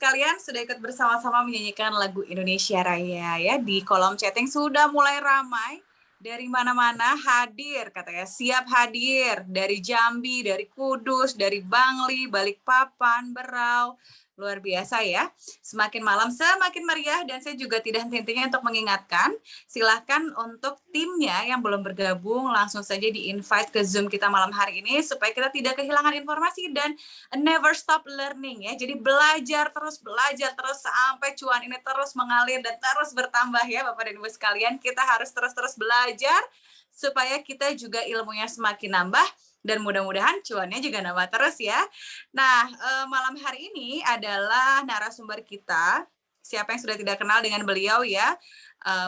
sekalian sudah ikut bersama-sama menyanyikan lagu Indonesia Raya ya. Di kolom chatting sudah mulai ramai. Dari mana-mana hadir katanya, siap hadir. Dari Jambi, dari Kudus, dari Bangli, Balikpapan, Berau. Luar biasa ya. Semakin malam semakin meriah dan saya juga tidak henti-hentinya untuk mengingatkan, silahkan untuk timnya yang belum bergabung langsung saja di-invite ke Zoom kita malam hari ini supaya kita tidak kehilangan informasi dan never stop learning ya. Jadi belajar terus sampai cuan ini terus mengalir dan terus bertambah ya Bapak dan Ibu sekalian. Kita harus terus-terus belajar supaya kita juga ilmunya semakin nambah dan mudah-mudahan cuannya juga nambah terus ya. Nah, malam hari ini adalah narasumber kita. Siapa yang sudah tidak kenal dengan beliau ya,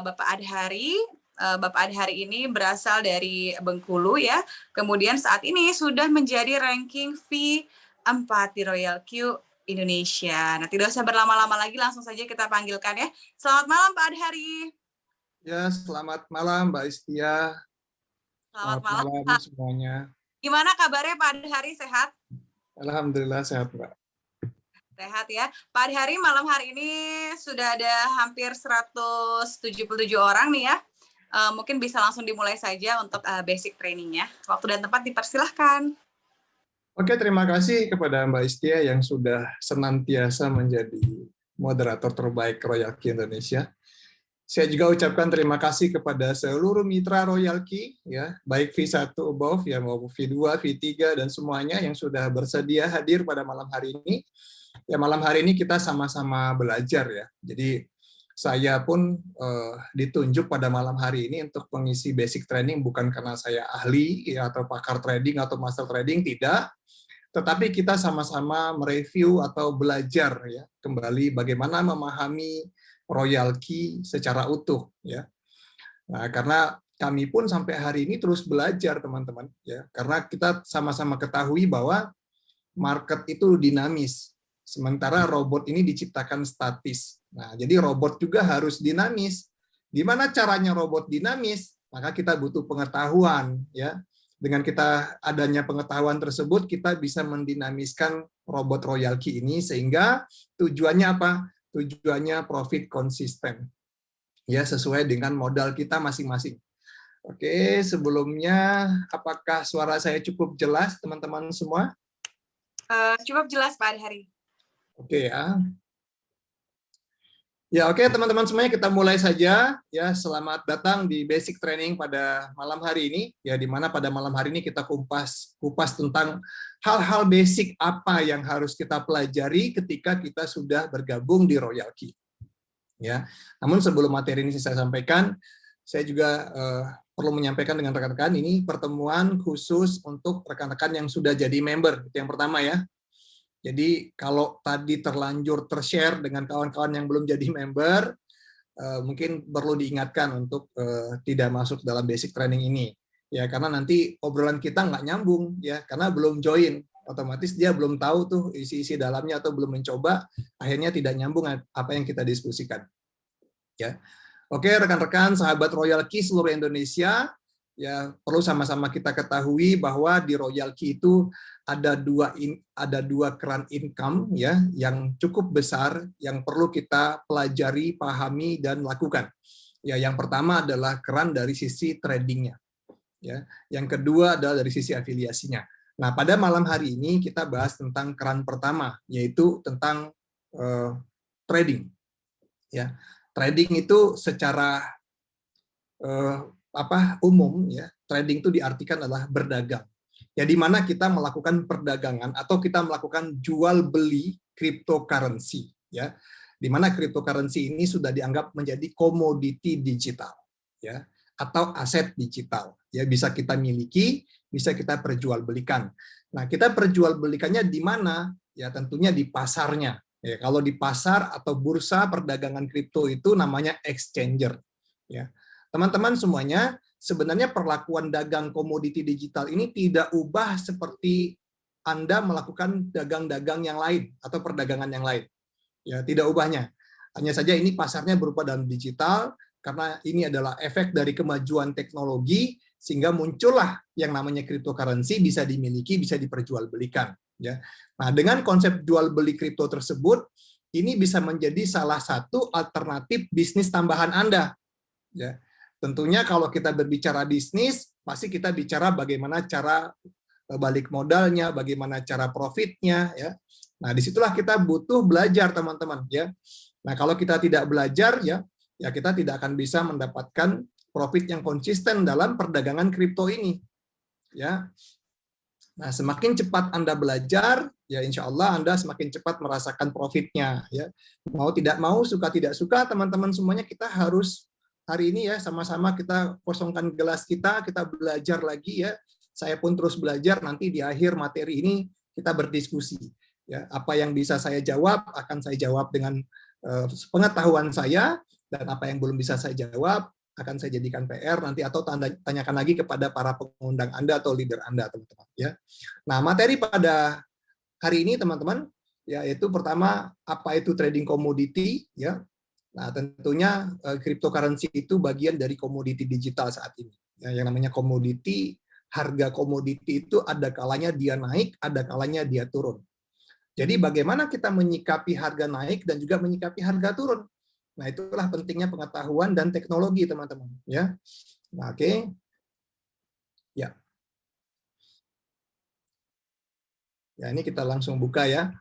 Bapak Adhari. Bapak Adhari ini berasal dari Bengkulu ya. Kemudian saat ini sudah menjadi ranking V4 di Royal Q Indonesia. Nah, tidak usah berlama-lama lagi, langsung saja kita panggilkan ya. Selamat malam Pak Adhari. Ya, selamat malam Mbak Istia. Selamat malam Pak. Semuanya. Gimana kabarnya Pak Adhari, sehat? Alhamdulillah sehat, Mbak. Sehat ya. Pak Adhari, malam hari ini sudah ada hampir 177 orang nih ya. Mungkin bisa langsung dimulai saja untuk basic trainingnya. Waktu dan tempat dipersilahkan. Oke, terima kasih kepada Mbak Istia yang sudah senantiasa menjadi moderator terbaik Royal Q Indonesia. Saya juga ucapkan terima kasih kepada seluruh mitra Royal Q, ya, baik V1 above, ya, maupun V2, V3, dan semuanya yang sudah bersedia hadir pada malam hari ini. Ya, malam hari ini kita sama-sama belajar ya. Jadi saya pun ditunjuk pada malam hari ini untuk mengisi basic training bukan karena saya ahli ya, atau pakar trading atau master trading, tidak. Tetapi kita sama-sama mereview atau belajar ya kembali bagaimana memahami Royal Q secara utuh ya. Nah, karena kami pun sampai hari ini terus belajar teman-teman ya, karena kita sama-sama ketahui bahwa market itu dinamis, sementara robot ini diciptakan statis. Nah, jadi robot juga harus dinamis. Gimana caranya robot dinamis? Maka kita butuh pengetahuan ya. Dengan kita adanya pengetahuan tersebut, kita bisa mendinamiskan robot Royal Q ini sehingga tujuannya apa? Tujuannya profit konsisten. Ya, sesuai dengan modal kita masing-masing. Oke, sebelumnya apakah suara saya cukup jelas teman-teman semua? Cukup jelas Pak Adhari. Oke ya. Ya, oke teman-teman semuanya, kita mulai saja ya. Selamat datang di basic training pada malam hari ini ya, di mana pada malam hari ini kita kupas tentang hal-hal basic apa yang harus kita pelajari ketika kita sudah bergabung di Royal Q. Ya. Namun sebelum materi ini saya sampaikan, saya juga perlu menyampaikan dengan rekan-rekan ini pertemuan khusus untuk rekan-rekan yang sudah jadi member. Itu yang pertama ya. Jadi kalau tadi terlanjur tershare dengan kawan-kawan yang belum jadi member, mungkin perlu diingatkan untuk tidak masuk dalam basic training ini. Ya, karena nanti obrolan kita nggak nyambung ya, karena belum join. Otomatis dia belum tahu tuh isi-isi dalamnya atau belum mencoba, akhirnya tidak nyambung apa yang kita diskusikan. Ya. Oke, rekan-rekan sahabat Royal Q seluruh Indonesia, ya perlu sama-sama kita ketahui bahwa di Royal Q itu ada dua keran income ya yang cukup besar yang perlu kita pelajari, pahami dan lakukan. Ya, yang pertama adalah keran dari sisi tradingnya. Ya, yang kedua adalah dari sisi afiliasinya. Nah, pada malam hari ini kita bahas tentang keran pertama, yaitu tentang trading. Ya, trading itu secara umum ya, trading itu diartikan adalah berdagang. Ya, di mana kita melakukan perdagangan atau kita melakukan jual beli cryptocurrency ya. Di mana cryptocurrency ini sudah dianggap menjadi komoditi digital ya, atau aset digital. Ya, bisa kita miliki, bisa kita perjualbelikan. Nah, kita perjualbelikannya di mana? Ya, tentunya di pasarnya. Ya, kalau di pasar atau bursa perdagangan kripto itu namanya exchanger. Ya. Teman-teman semuanya, sebenarnya perlakuan dagang komoditi digital ini tidak ubah seperti Anda melakukan dagang-dagang yang lain atau perdagangan yang lain. Ya, tidak ubahnya. Hanya saja ini pasarnya berupa dalam digital, karena ini adalah efek dari kemajuan teknologi, sehingga muncullah yang namanya cryptocurrency bisa dimiliki, bisa diperjualbelikan. Ya. Nah, dengan konsep jual beli kripto tersebut, ini bisa menjadi salah satu alternatif bisnis tambahan Anda. Ya, tentunya kalau kita berbicara bisnis, pasti kita bicara bagaimana cara balik modalnya, bagaimana cara profitnya, ya. Nah, disitulah kita butuh belajar, teman-teman, ya. Nah, kalau kita tidak belajar, ya kita tidak akan bisa mendapatkan profit yang konsisten dalam perdagangan kripto ini, ya. Nah, semakin cepat Anda belajar, ya insya Allah Anda semakin cepat merasakan profitnya. Ya. Mau tidak mau, suka tidak suka, teman-teman semuanya kita harus hari ini ya sama-sama kita kosongkan gelas kita belajar lagi ya. Saya pun terus belajar, nanti di akhir materi ini kita berdiskusi. Ya, apa yang bisa saya jawab, akan saya jawab dengan pengetahuan saya, dan apa yang belum bisa saya jawab, akan saya jadikan PR nanti atau tanyakan lagi kepada para pengundang Anda atau leader Anda, teman-teman, ya. Nah, materi pada hari ini, teman-teman, yaitu pertama, apa itu trading komoditi, ya. Nah, tentunya cryptocurrency itu bagian dari komoditi digital saat ini. Ya, yang namanya komoditi, harga komoditi itu ada kalanya dia naik, ada kalanya dia turun. Jadi bagaimana kita menyikapi harga naik dan juga menyikapi harga turun. Nah, itulah pentingnya pengetahuan dan teknologi, teman-teman. Ya, nah, oke. Ya. Ya, ini kita langsung buka ya.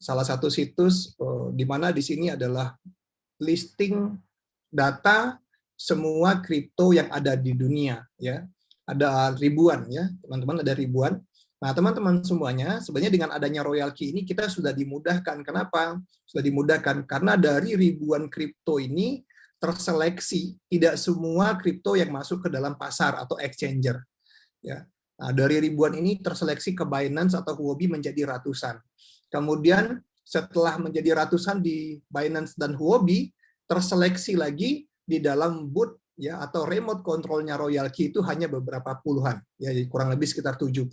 Salah satu situs di mana di sini adalah listing data semua kripto yang ada di dunia. Ya, ada ribuan ya, teman-teman, ada ribuan. Nah, teman-teman semuanya, sebenarnya dengan adanya Royal Key ini kita sudah dimudahkan. Kenapa? Sudah dimudahkan karena dari ribuan kripto ini terseleksi, tidak semua kripto yang masuk ke dalam pasar atau exchanger. Ya. Nah, dari ribuan ini terseleksi ke Binance atau Huobi menjadi ratusan. Kemudian setelah menjadi ratusan di Binance dan Huobi, terseleksi lagi di dalam booth ya atau remote controlnya Royal Key itu hanya beberapa puluhan, ya kurang lebih sekitar 70.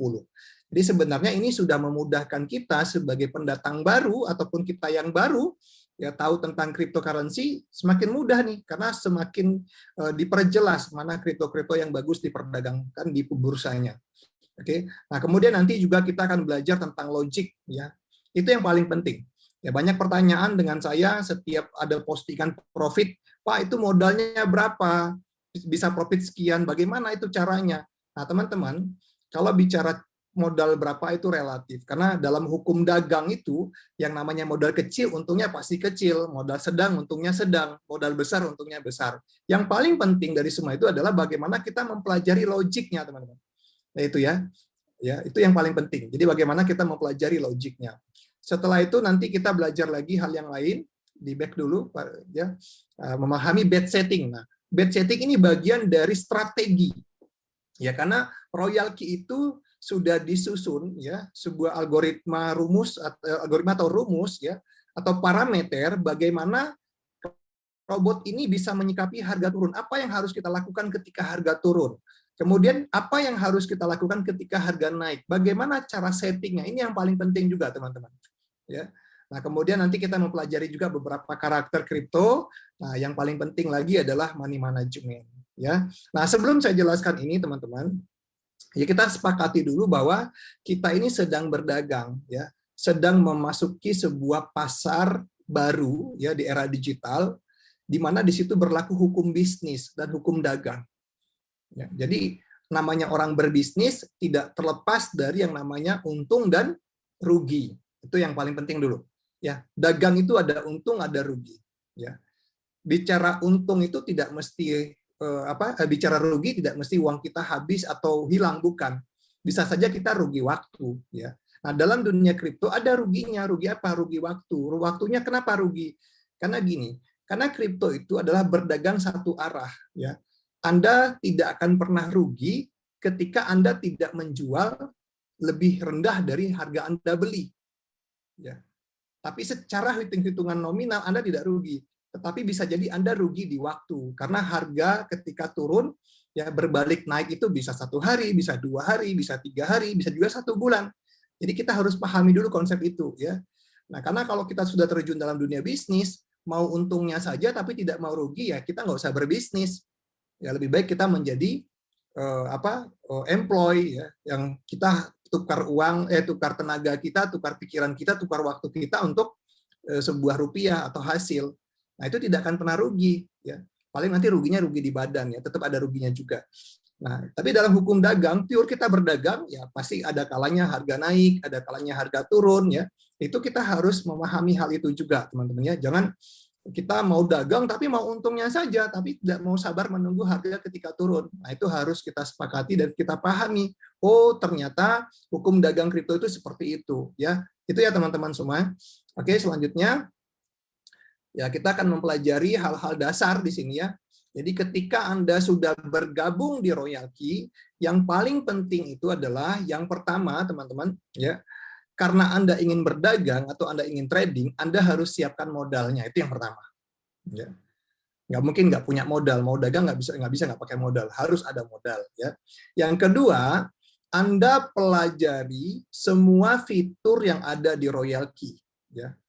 Jadi sebenarnya ini sudah memudahkan kita sebagai pendatang baru ataupun kita yang baru ya tahu tentang cryptocurrency semakin mudah nih karena semakin diperjelas mana kripto-kripto yang bagus diperdagangkan di bursanya. Oke. Nah, kemudian nanti juga kita akan belajar tentang logic ya. Itu yang paling penting. Ya, banyak pertanyaan dengan saya setiap ada postingan profit, Pak itu modalnya berapa? Bisa profit sekian, bagaimana itu caranya? Nah, teman-teman, kalau bicara modal berapa itu relatif. Karena dalam hukum dagang itu, yang namanya modal kecil untungnya pasti kecil, modal sedang untungnya sedang, modal besar untungnya besar. Yang paling penting dari semua itu adalah bagaimana kita mempelajari logiknya, teman-teman. Nah, itu ya. Ya, itu yang paling penting. Jadi bagaimana kita mempelajari logiknya. Setelah itu nanti kita belajar lagi hal yang lain, di back dulu ya, memahami bet setting. Nah, bet setting ini bagian dari strategi. Ya, karena Royal Key itu sudah disusun ya sebuah algoritma atau rumus ya atau parameter bagaimana robot ini bisa menyikapi harga turun. Apa yang harus kita lakukan ketika harga turun? Kemudian apa yang harus kita lakukan ketika harga naik? Bagaimana cara settingnya? Ini yang paling penting juga, teman-teman. Ya. Nah, kemudian nanti kita mempelajari juga beberapa karakter kripto. Nah, yang paling penting lagi adalah money management. Ya. Nah, sebelum saya jelaskan ini, teman-teman, ya kita sepakati dulu bahwa kita ini sedang berdagang, ya, sedang memasuki sebuah pasar baru ya di era digital, di mana di situ berlaku hukum bisnis dan hukum dagang. Ya, jadi namanya orang berbisnis tidak terlepas dari yang namanya untung dan rugi. Itu yang paling penting dulu. Ya, dagang itu ada untung, ada rugi. Ya, bicara untung itu tidak mesti bicara rugi tidak mesti uang kita habis atau hilang, bukan. Bisa saja kita rugi waktu. Ya. Nah, dalam dunia kripto ada ruginya. Rugi apa? Rugi waktu. Waktunya kenapa rugi? Karena gini. Karena kripto itu adalah berdagang satu arah. Ya. Anda tidak akan pernah rugi ketika Anda tidak menjual lebih rendah dari harga Anda beli. Ya. Tapi secara hitung-hitungan nominal Anda tidak rugi. Tetapi bisa jadi Anda rugi di waktu. Karena harga ketika turun, ya berbalik naik itu bisa 1 hari, bisa 2 hari, bisa 3 hari, bisa juga 1 bulan. Jadi kita harus pahami dulu konsep itu. Ya. Nah, karena kalau kita sudah terjun dalam dunia bisnis, mau untungnya saja tapi tidak mau rugi, ya kita nggak usah berbisnis. Ya lebih baik kita menjadi employee ya, yang kita tukar uang, tukar tenaga kita, tukar pikiran kita, tukar waktu kita untuk sebuah rupiah atau hasil. Nah, itu tidak akan pernah rugi, ya. Paling nanti ruginya rugi di badan, ya, tetap ada ruginya juga. Nah, tapi dalam hukum dagang, pure kita berdagang, ya pasti ada kalanya harga naik, ada kalanya harga turun, ya. Itu kita harus memahami hal itu juga, teman-teman, ya. Jangan kita mau dagang tapi mau untungnya saja, tapi tidak mau sabar menunggu harga ketika turun. Nah, itu harus kita sepakati dan kita pahami. Oh, ternyata hukum dagang kripto itu seperti itu, ya. Itu ya teman-teman semua. Oke, selanjutnya ya kita akan mempelajari hal-hal dasar di sini ya. Jadi ketika Anda sudah bergabung di Royal Key, yang paling penting itu adalah yang pertama, teman-teman, ya. Karena Anda ingin berdagang atau Anda ingin trading, Anda harus siapkan modalnya. Itu yang pertama. Ya. Nggak mungkin nggak punya modal, mau dagang nggak bisa nggak pakai modal, harus ada modal. Ya. Yang kedua, Anda pelajari semua fitur yang ada di Royal Key. Ya.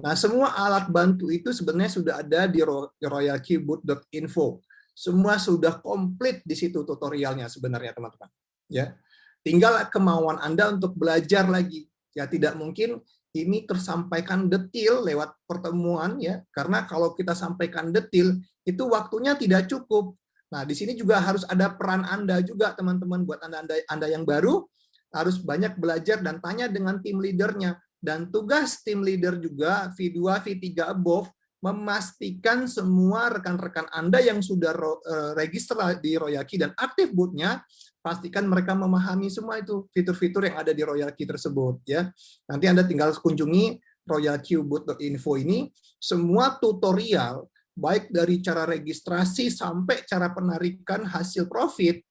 Nah, semua alat bantu itu sebenarnya sudah ada di royalkeyboot.info. Semua sudah komplit di situ tutorialnya sebenarnya, teman-teman. Ya. Tinggal kemauan Anda untuk belajar lagi. Ya, tidak mungkin ini tersampaikan detail lewat pertemuan ya, karena kalau kita sampaikan detail itu waktunya tidak cukup. Nah, di sini juga harus ada peran Anda juga, teman-teman, buat Anda yang baru harus banyak belajar dan tanya dengan tim leadernya. Dan tugas tim leader juga V2, V3 above memastikan semua rekan-rekan Anda yang sudah register di Royal Key dan aktif bootnya, pastikan mereka memahami semua itu fitur-fitur yang ada di Royal Key tersebut ya. Nanti Anda tinggal kunjungi royalkeyboot.info ini, semua tutorial baik dari cara registrasi sampai cara penarikan hasil profit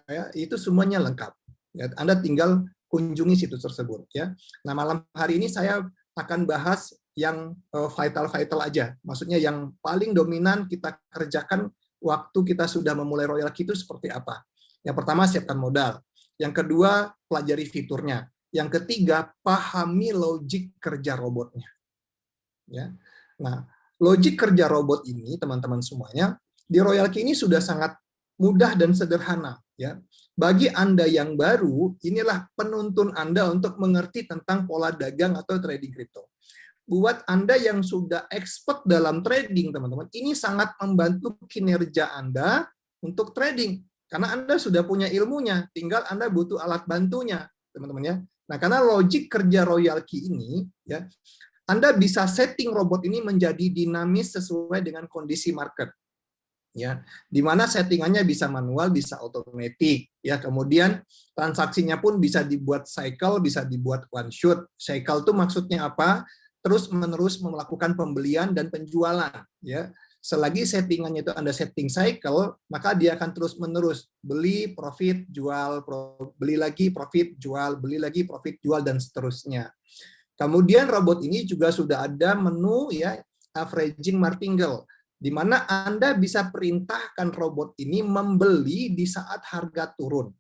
ya, itu semuanya lengkap. Ya, Anda tinggal kunjungi situs tersebut ya. Nah, malam hari ini saya akan bahas yang vital-vital aja. Maksudnya yang paling dominan kita kerjakan waktu kita sudah memulai Royal Key itu seperti apa. Yang pertama, siapkan modal. Yang kedua, pelajari fiturnya. Yang ketiga, pahami logik kerja robotnya. Ya. Nah, logik kerja robot ini, teman-teman semuanya, di Royal Key ini sudah sangat mudah dan sederhana. Ya. Bagi Anda yang baru, inilah penuntun Anda untuk mengerti tentang pola dagang atau trading kripto. Buat Anda yang sudah expert dalam trading, teman-teman, ini sangat membantu kinerja Anda untuk trading. Karena Anda sudah punya ilmunya, tinggal Anda butuh alat bantunya, teman-teman ya. Nah, karena logik kerja Royal Key ini, ya, Anda bisa setting robot ini menjadi dinamis sesuai dengan kondisi market. Ya, di mana settingannya bisa manual, bisa otomatis, ya. Kemudian transaksinya pun bisa dibuat cycle, bisa dibuat one shot. Cycle itu maksudnya apa? Terus-menerus melakukan pembelian dan penjualan, ya. Selagi settingannya itu Anda setting cycle, maka dia akan terus-menerus beli, profit, jual, beli lagi, profit, jual, beli lagi, profit, jual, dan seterusnya. Kemudian robot ini juga sudah ada menu ya averaging martingale, di mana Anda bisa perintahkan robot ini membeli di saat harga turun.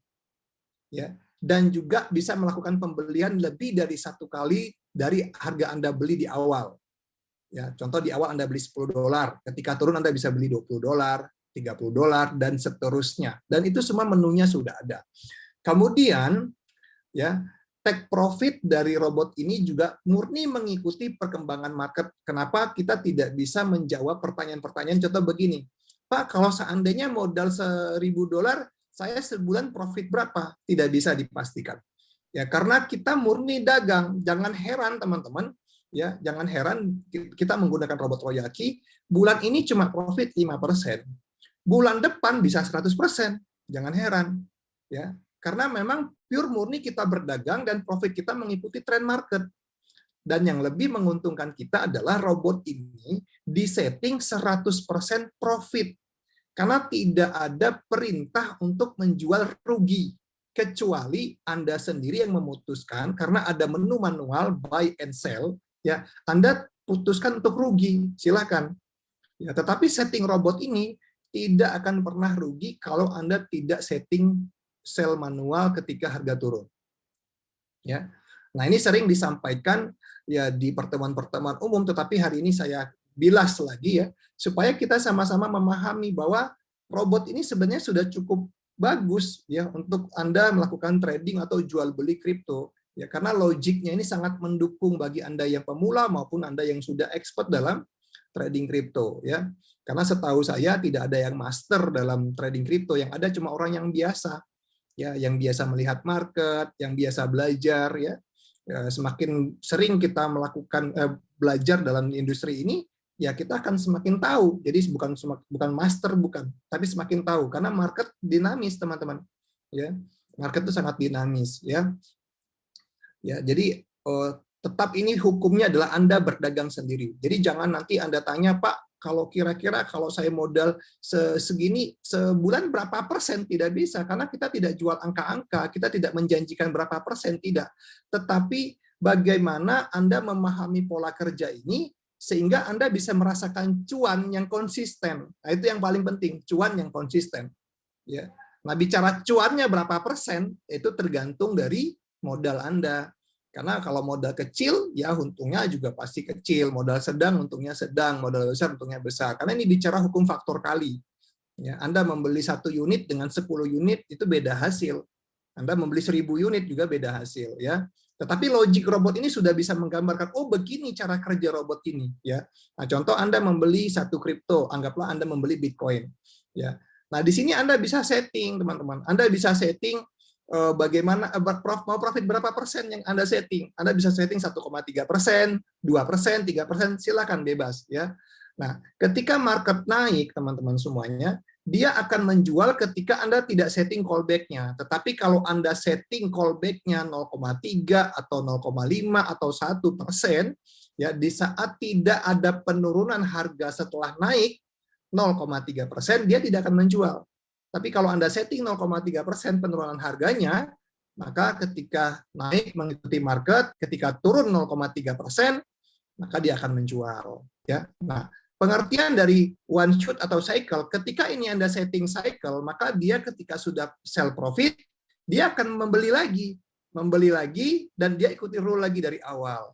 Ya, dan juga bisa melakukan pembelian lebih dari satu kali dari harga Anda beli di awal. Ya, contoh di awal Anda beli $10, ketika turun Anda bisa beli $20, $30, dan seterusnya. Dan itu semua menunya sudah ada. Kemudian, ya, take profit dari robot ini juga murni mengikuti perkembangan market. Kenapa kita tidak bisa menjawab pertanyaan-pertanyaan? Contoh begini, Pak, kalau seandainya modal $1.000, saya sebulan profit berapa? Tidak bisa dipastikan. Ya, karena kita murni dagang. Jangan heran, teman-teman. Ya, jangan heran kita menggunakan robot Royal Key, bulan ini cuma profit 5%. Bulan depan bisa 100%. Jangan heran. Ya, karena memang pure murni kita berdagang dan profit kita mengikuti tren market. Dan yang lebih menguntungkan kita adalah robot ini disetting 100% profit. Karena tidak ada perintah untuk menjual rugi. Kecuali Anda sendiri yang memutuskan, karena ada menu manual buy and sell, ya Anda putuskan untuk rugi, silakan. Ya, tetapi setting robot ini tidak akan pernah rugi kalau Anda tidak setting sell manual ketika harga turun. Ya. Nah, ini sering disampaikan ya di pertemuan-pertemuan umum, tetapi hari ini saya bilas lagi ya, supaya kita sama-sama memahami bahwa robot ini sebenarnya sudah cukup bagus ya untuk Anda melakukan trading atau jual beli kripto. Ya, karena logiknya ini sangat mendukung bagi Anda yang pemula maupun Anda yang sudah expert dalam trading kripto, ya. Karena setahu saya tidak ada yang master dalam trading kripto, yang ada cuma orang yang biasa, ya, yang biasa melihat market, yang biasa belajar, ya. Semakin sering kita melakukan belajar dalam industri ini, ya kita akan semakin tahu. Jadi bukan master, bukan, tapi semakin tahu karena market dinamis, teman-teman. Ya, market itu sangat dinamis, ya. Ya, jadi tetap ini hukumnya adalah Anda berdagang sendiri. Jadi jangan nanti Anda tanya, Pak, kalau kira-kira kalau saya modal segini sebulan berapa persen, tidak bisa karena kita tidak jual angka-angka, kita tidak menjanjikan berapa persen, tidak. Tetapi bagaimana Anda memahami pola kerja ini sehingga Anda bisa merasakan cuan yang konsisten. Nah, itu yang paling penting, cuan yang konsisten. Ya. Nah, bicara cuannya berapa persen itu tergantung dari modal Anda. Karena kalau modal kecil, ya untungnya juga pasti kecil. Modal sedang, untungnya sedang. Modal besar, untungnya besar. Karena ini bicara hukum faktor kali. Ya, Anda membeli 1 unit dengan 10 unit, itu beda hasil. Anda membeli 1000 unit juga beda hasil. Ya. Tetapi logik robot ini sudah bisa menggambarkan, oh begini cara kerja robot ini. Ya. Nah, contoh Anda membeli 1 kripto, anggaplah Anda membeli Bitcoin. Ya. Nah, di sini Anda bisa setting, teman-teman. Anda bisa setting bagaimana mau profit berapa persen yang Anda setting. Anda bisa setting 1,3%, 2%, 3%, silakan bebas, ya. Nah, ketika market naik, teman-teman semuanya, dia akan menjual ketika Anda tidak setting callback-nya. Tetapi kalau Anda setting callback-nya 0,3 atau 0,5 atau 1%, ya, di saat tidak ada penurunan harga setelah naik 0,3%, dia tidak akan menjual. Tapi kalau Anda setting 0,3% penurunan harganya, maka ketika naik mengikuti market, ketika turun 0,3%, maka dia akan menjual. Ya. Nah, pengertian dari one shot atau cycle, ketika ini Anda setting cycle, maka dia ketika sudah sell profit, dia akan membeli lagi, dan dia ikuti rule lagi dari awal.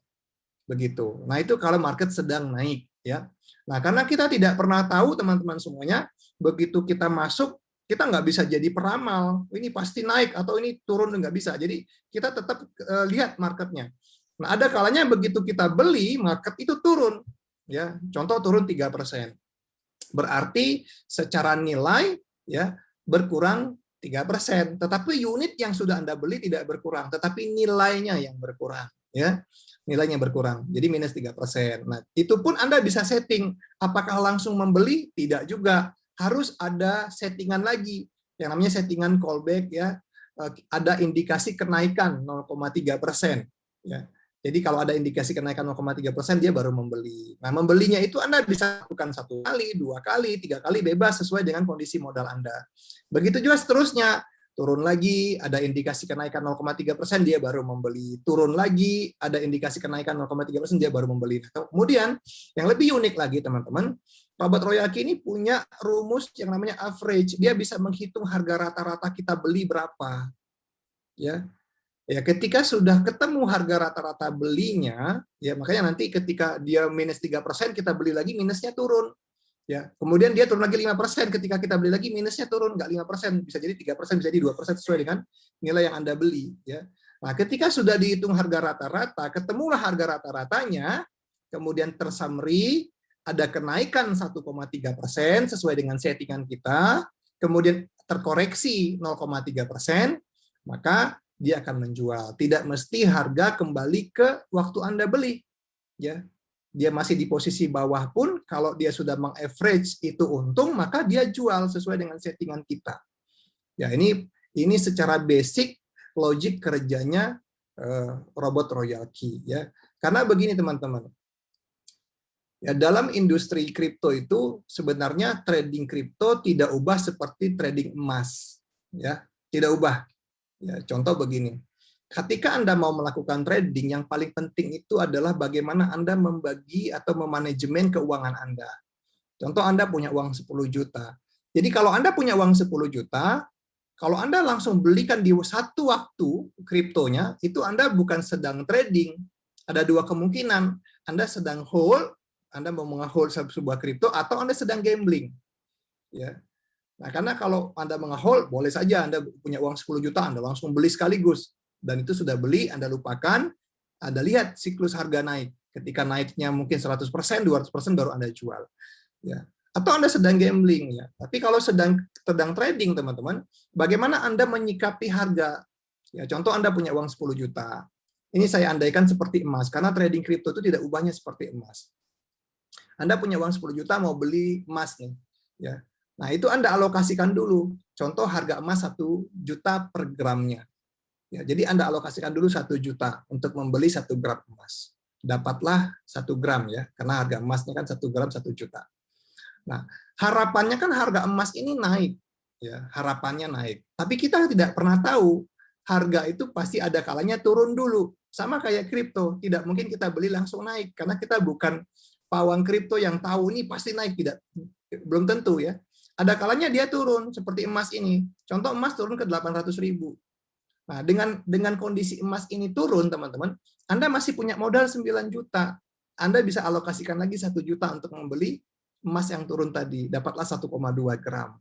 Begitu. Nah, itu kalau market sedang naik, ya. Nah, karena kita tidak pernah tahu, teman-teman semuanya, begitu kita masuk, kita nggak bisa jadi peramal. Ini pasti naik atau ini turun, nggak bisa. Jadi kita tetap lihat marketnya. Nah, ada kalanya begitu kita beli, market itu turun. Ya, contoh turun 3%. Berarti secara nilai ya berkurang 3%. Tetapi unit yang sudah Anda beli tidak berkurang, tetapi nilainya yang berkurang. Ya, nilainya berkurang. Jadi minus 3%. Nah, itu pun Anda bisa setting. Apakah langsung membeli? Tidak juga. Harus ada settingan lagi. Yang namanya settingan callback, ya. Ada indikasi kenaikan 0,3%. Ya. Jadi kalau ada indikasi kenaikan 0,3%, dia baru membeli. Nah, membelinya itu Anda bisa lakukan 1 kali, 2 kali, 3 kali, bebas sesuai dengan kondisi modal Anda. Begitu juga seterusnya. Turun lagi, ada indikasi kenaikan 0,3%, dia baru membeli. Turun lagi, ada indikasi kenaikan 0,3%, dia baru membeli. Kemudian, yang lebih unik lagi, teman-teman, Robot Royalki ini punya rumus yang namanya average. Dia bisa menghitung harga rata-rata kita beli berapa. Ya, ya, ketika sudah ketemu harga rata-rata belinya, ya makanya nanti ketika dia minus 3%, kita beli lagi, minusnya turun. Ya, kemudian dia turun lagi 5%, ketika kita beli lagi minusnya turun, nggak 5%, bisa jadi 3%, bisa jadi 2% sesuai dengan nilai yang Anda beli. Ya. Nah, ketika sudah dihitung harga rata-rata, ketemulah harga rata-ratanya, kemudian tersummary, ada kenaikan 1,3% sesuai dengan settingan kita, kemudian terkoreksi 0,3%, maka dia akan menjual. Tidak mesti harga kembali ke waktu Anda beli. Ya, dia masih di posisi bawah pun, kalau dia sudah meng-average itu untung, maka dia jual sesuai dengan settingan kita. Ya, ini secara basic logik kerjanya Robot Royalki. Ya, karena begini teman-teman. Ya, dalam industri kripto itu sebenarnya trading kripto tidak ubah seperti trading emas. Ya, tidak ubah. Ya, contoh begini. Ketika Anda mau melakukan trading, yang paling penting itu adalah bagaimana Anda membagi atau memanajemen keuangan Anda. Contoh Anda punya uang 10 juta. Jadi kalau Anda punya uang 10 juta, kalau Anda langsung belikan di satu waktu kriptonya, itu Anda bukan sedang trading. Ada 2 kemungkinan. Anda sedang hold, Anda mau meng-hold sebuah kripto, atau Anda sedang gambling. Ya. Nah, karena kalau Anda meng-hold, boleh saja Anda punya uang 10 juta, Anda langsung beli sekaligus. dan itu sudah beli, Anda lupakan, Anda lihat siklus harga naik. Ketika naiknya mungkin 100%, 200% baru Anda jual. Ya. Atau Anda sedang gambling, ya. Tapi kalau sedang trading, teman-teman, bagaimana Anda menyikapi harga? Ya, contoh Anda punya uang 10 juta. Ini saya andaikan seperti emas, karena trading kripto itu tidak ubahnya seperti emas. Anda punya uang 10 juta mau beli emas nih, ya. Nah, itu Anda alokasikan dulu. Contoh harga emas 1 juta per gramnya. Ya, jadi Anda alokasikan dulu 1 juta untuk membeli 1 gram emas. Dapatlah 1 gram, ya, karena harga emasnya kan 1 gram 1 juta. Nah, harapannya kan harga emas ini naik, ya, harapannya naik. Tapi kita tidak pernah tahu harga itu pasti ada kalanya turun dulu. Sama kayak kripto, tidak mungkin kita beli langsung naik karena kita bukan pawang kripto yang tahu ini pasti naik, tidak, belum tentu, ya. Ada kalanya dia turun seperti emas ini. Contoh emas turun ke 800.000. Nah, dengan kondisi emas ini turun, teman-teman, Anda masih punya modal 9 juta. Anda bisa alokasikan lagi 1 juta untuk membeli emas yang turun tadi, dapatlah 1,2 gram.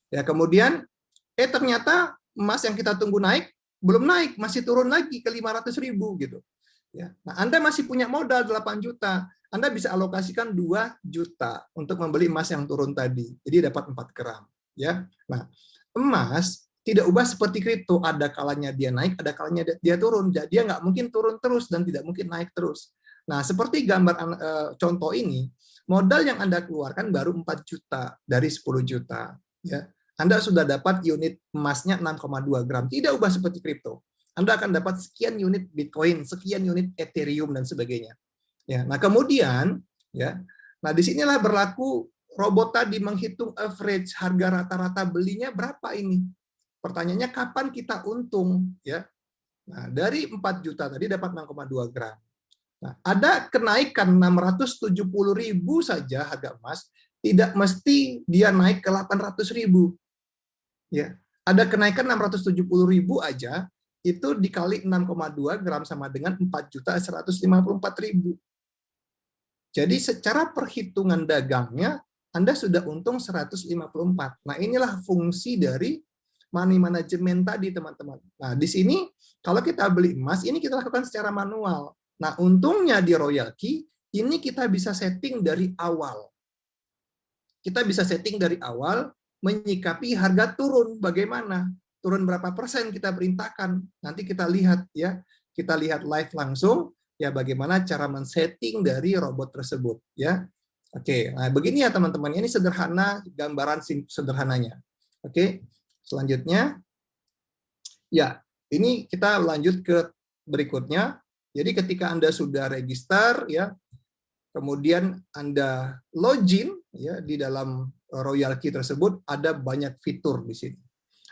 Ya, kemudian ternyata emas yang kita tunggu naik belum naik, masih turun lagi ke 500.000 gitu. Ya. Nah, Anda masih punya modal 8 juta. Anda bisa alokasikan 2 juta untuk membeli emas yang turun tadi. Jadi dapat 4 gram, ya. Nah, emas tidak ubah seperti kripto, ada kalanya dia naik, ada kalanya dia turun. Jadi dia nggak mungkin turun terus dan tidak mungkin naik terus. Nah, seperti gambar contoh ini, modal yang Anda keluarkan baru 4 juta dari 10 juta. Ya. Anda sudah dapat unit emasnya 6,2 gram. Tidak ubah seperti kripto. Anda akan dapat sekian unit Bitcoin, sekian unit Ethereum, dan sebagainya. Ya, nah kemudian, ya, nah disinilah berlaku robot tadi menghitung average harga rata-rata belinya berapa ini. Pertanyaannya kapan kita untung, ya? Nah, dari 4 juta tadi dapat 6,2 gram. Nah, ada kenaikan 670.000 saja harga emas, tidak mesti dia naik ke 800.000. Ya, ada kenaikan 670.000 aja, itu dikali 6,2 gram sama dengan 4.154.000. Jadi secara perhitungan dagangnya, Anda sudah untung 154. Nah, inilah fungsi dari money management tadi, teman-teman. Nah, di sini kalau kita beli emas, ini kita lakukan secara manual. Nah, untungnya di Royal Key, ini kita bisa setting dari awal. Kita bisa setting dari awal, menyikapi harga turun bagaimana. Turun berapa persen kita perintahkan. Nanti kita lihat, ya. Kita lihat live langsung, ya, bagaimana cara men-setting dari robot tersebut, ya. Oke, nah begini ya teman-teman. Ini sederhana, gambaran sederhananya. Oke, selanjutnya, ya, ini kita lanjut ke berikutnya. Jadi ketika Anda sudah register, ya, kemudian Anda login, ya, di dalam Royal Key tersebut, ada banyak fitur di sini.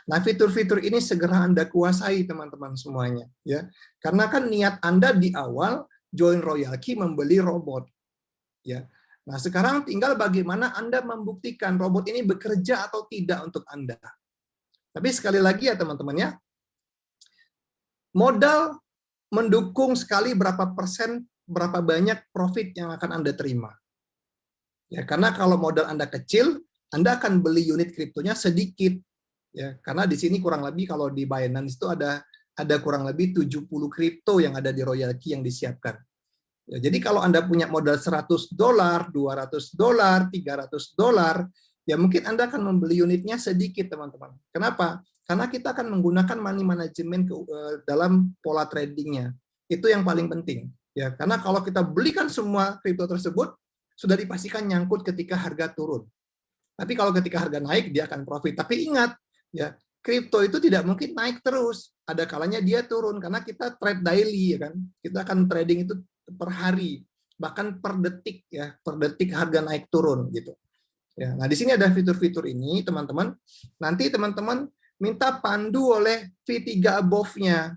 Nah, fitur-fitur ini segera Anda kuasai, teman-teman semuanya, ya. Karena kan niat Anda di awal join Royal Key membeli robot, ya. Nah, sekarang tinggal bagaimana Anda membuktikan robot ini bekerja atau tidak untuk Anda. Tapi sekali lagi ya teman-teman, ya, modal mendukung sekali berapa persen, berapa banyak profit yang akan Anda terima. Ya, karena kalau modal Anda kecil, Anda akan beli unit kriptonya sedikit. Ya, karena di sini kurang lebih kalau di Binance itu ada kurang lebih 70 kripto yang ada di Royal Key yang disiapkan. Ya, jadi kalau Anda punya modal $100, $200, $300, ya mungkin Anda akan membeli unitnya sedikit, teman-teman. Kenapa? Karena kita akan menggunakan money management dalam pola tradingnya. Itu yang paling penting. Ya, karena kalau kita belikan semua kripto tersebut, sudah dipastikan nyangkut ketika harga turun. Tapi kalau ketika harga naik, dia akan profit. Tapi ingat, ya, kripto itu tidak mungkin naik terus. Ada kalanya dia turun, karena kita trade daily, ya kan. Kita akan trading itu per hari, bahkan per detik, ya, per detik harga naik turun gitu. Ya, nah di sini ada fitur-fitur ini, teman-teman. Nanti teman-teman minta pandu oleh V3 above-nya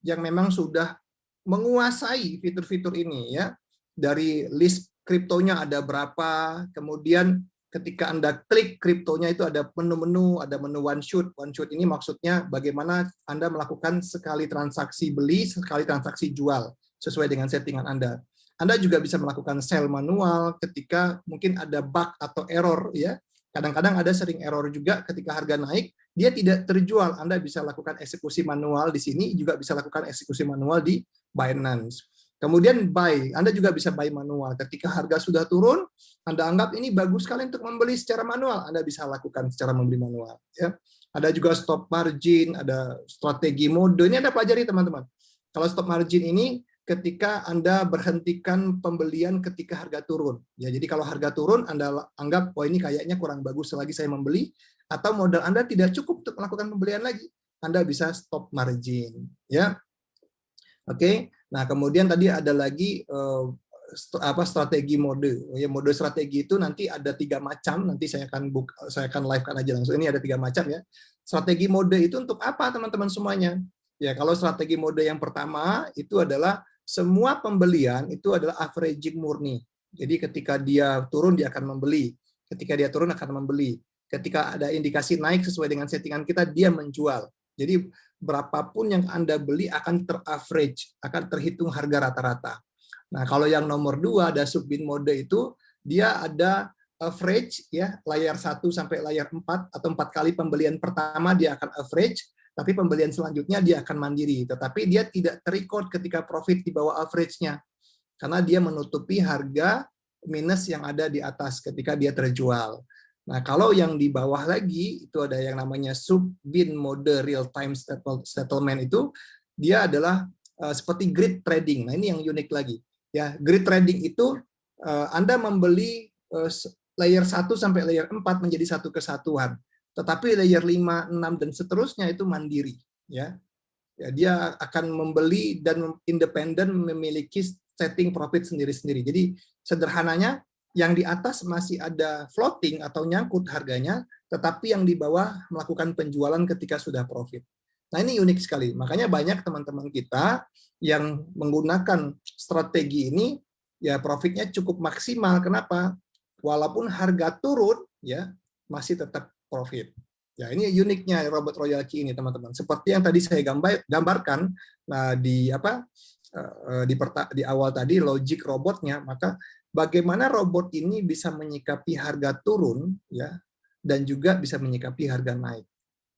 yang memang sudah menguasai fitur-fitur ini, ya. Dari list kriptonya ada berapa, kemudian ketika Anda klik kriptonya itu ada menu-menu, ada menu one shoot. One shoot ini maksudnya bagaimana Anda melakukan sekali transaksi beli, sekali transaksi jual sesuai dengan settingan Anda. Anda juga bisa melakukan sell manual ketika mungkin ada bug atau error, ya. Kadang-kadang ada sering error juga ketika harga naik, dia tidak terjual. Anda bisa lakukan eksekusi manual di sini, juga bisa lakukan eksekusi manual di Binance. Kemudian buy, Anda juga bisa buy manual. Ketika harga sudah turun, Anda anggap ini bagus sekali untuk membeli secara manual, Anda bisa lakukan secara membeli manual. Ya. Ada juga stop margin, ada strategi mode. Ini Anda pelajari teman-teman. Kalau stop margin ini ketika Anda berhentikan pembelian ketika harga turun. Ya, jadi kalau harga turun, Anda anggap, oh ini kayaknya kurang bagus selagi saya membeli, atau modal Anda tidak cukup untuk melakukan pembelian lagi, Anda bisa stop margin. Ya, oke. Nah, kemudian tadi ada lagi strategi mode. Ya, mode strategi itu nanti ada 3 macam. Nanti saya akan live-kan aja langsung. Ini ada 3 macam ya. Strategi mode itu untuk apa teman-teman semuanya? Ya, kalau strategi mode yang pertama itu adalah semua pembelian itu adalah averaging murni. Jadi ketika dia turun dia akan membeli. Ketika dia turun akan membeli. Ketika ada indikasi naik sesuai dengan settingan kita, dia menjual. Jadi berapapun yang Anda beli akan teraverage, akan terhitung harga rata-rata. Nah, kalau yang nomor 2 ada subbin mode itu, dia ada average ya, layar 1 sampai layar 4 atau 4 kali pembelian pertama dia akan average, tapi pembelian selanjutnya dia akan mandiri, tetapi dia tidak terrecord ketika profit di bawah average-nya. Karena dia menutupi harga minus yang ada di atas ketika dia terjual. Nah, kalau yang di bawah lagi, itu ada yang namanya sub-bin mode real-time settlement itu, dia adalah seperti grid trading. Nah, ini yang unik lagi. Ya, grid trading itu Anda membeli layer 1 sampai layer 4 menjadi satu kesatuan. Tetapi layer 5, 6, dan seterusnya itu mandiri. Ya, dia akan membeli dan independen memiliki setting profit sendiri-sendiri. Jadi sederhananya, yang di atas masih ada floating atau nyangkut harganya, tetapi yang di bawah melakukan penjualan ketika sudah profit. Nah, ini unik sekali. Makanya banyak teman-teman kita yang menggunakan strategi ini, ya profitnya cukup maksimal. Kenapa? Walaupun harga turun, ya masih tetap profit. Ya, ini uniknya robot Royal Key ini, teman-teman. Seperti yang tadi saya gambarkan, nah di awal tadi logik robotnya, maka bagaimana robot ini bisa menyikapi harga turun ya dan juga bisa menyikapi harga naik.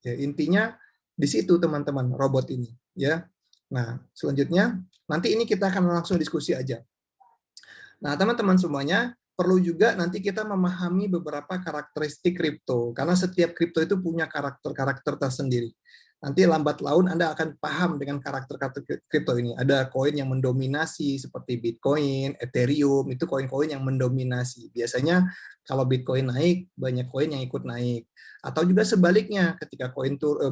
Ya, intinya di situ teman-teman robot ini ya. Nah, selanjutnya nanti ini kita akan langsung diskusi aja. Nah, teman-teman semuanya perlu juga nanti kita memahami beberapa karakteristik kripto karena setiap kripto itu punya karakter-karakter tersendiri. Nanti lambat laun Anda akan paham dengan karakter-karakter kripto ini. Ada koin yang mendominasi seperti Bitcoin, Ethereum, itu koin-koin yang mendominasi. Biasanya kalau Bitcoin naik, banyak koin yang ikut naik. Atau juga sebaliknya, ketika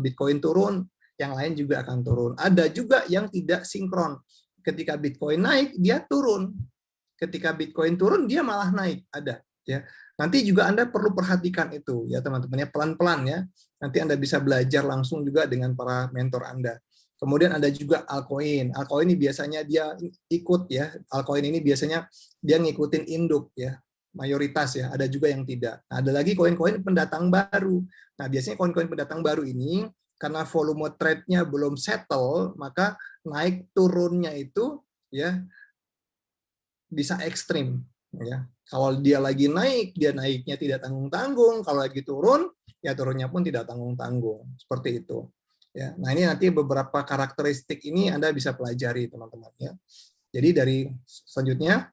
Bitcoin turun, yang lain juga akan turun. Ada juga yang tidak sinkron. Ketika Bitcoin naik, dia turun. Ketika Bitcoin turun, dia malah naik. Ada. Ya. Nanti juga Anda perlu perhatikan itu, ya teman-teman, ya pelan-pelan ya. Nanti Anda bisa belajar langsung juga dengan para mentor Anda. Kemudian ada juga altcoin. Altcoin ini biasanya dia ikut ya. Altcoin ini biasanya dia ngikutin induk ya. Mayoritas ya. Ada juga yang tidak. Nah, ada lagi koin-koin pendatang baru. Nah, biasanya koin-koin pendatang baru ini karena volume trade-nya belum settle, maka naik turunnya itu ya bisa ekstrim ya. Kalau dia lagi naik, dia naiknya tidak tanggung-tanggung. Kalau lagi turun, ya turunnya pun tidak tanggung-tanggung. Seperti itu. Ya. Nah, ini nanti beberapa karakteristik ini Anda bisa pelajari, teman-teman. Ya. Jadi dari selanjutnya,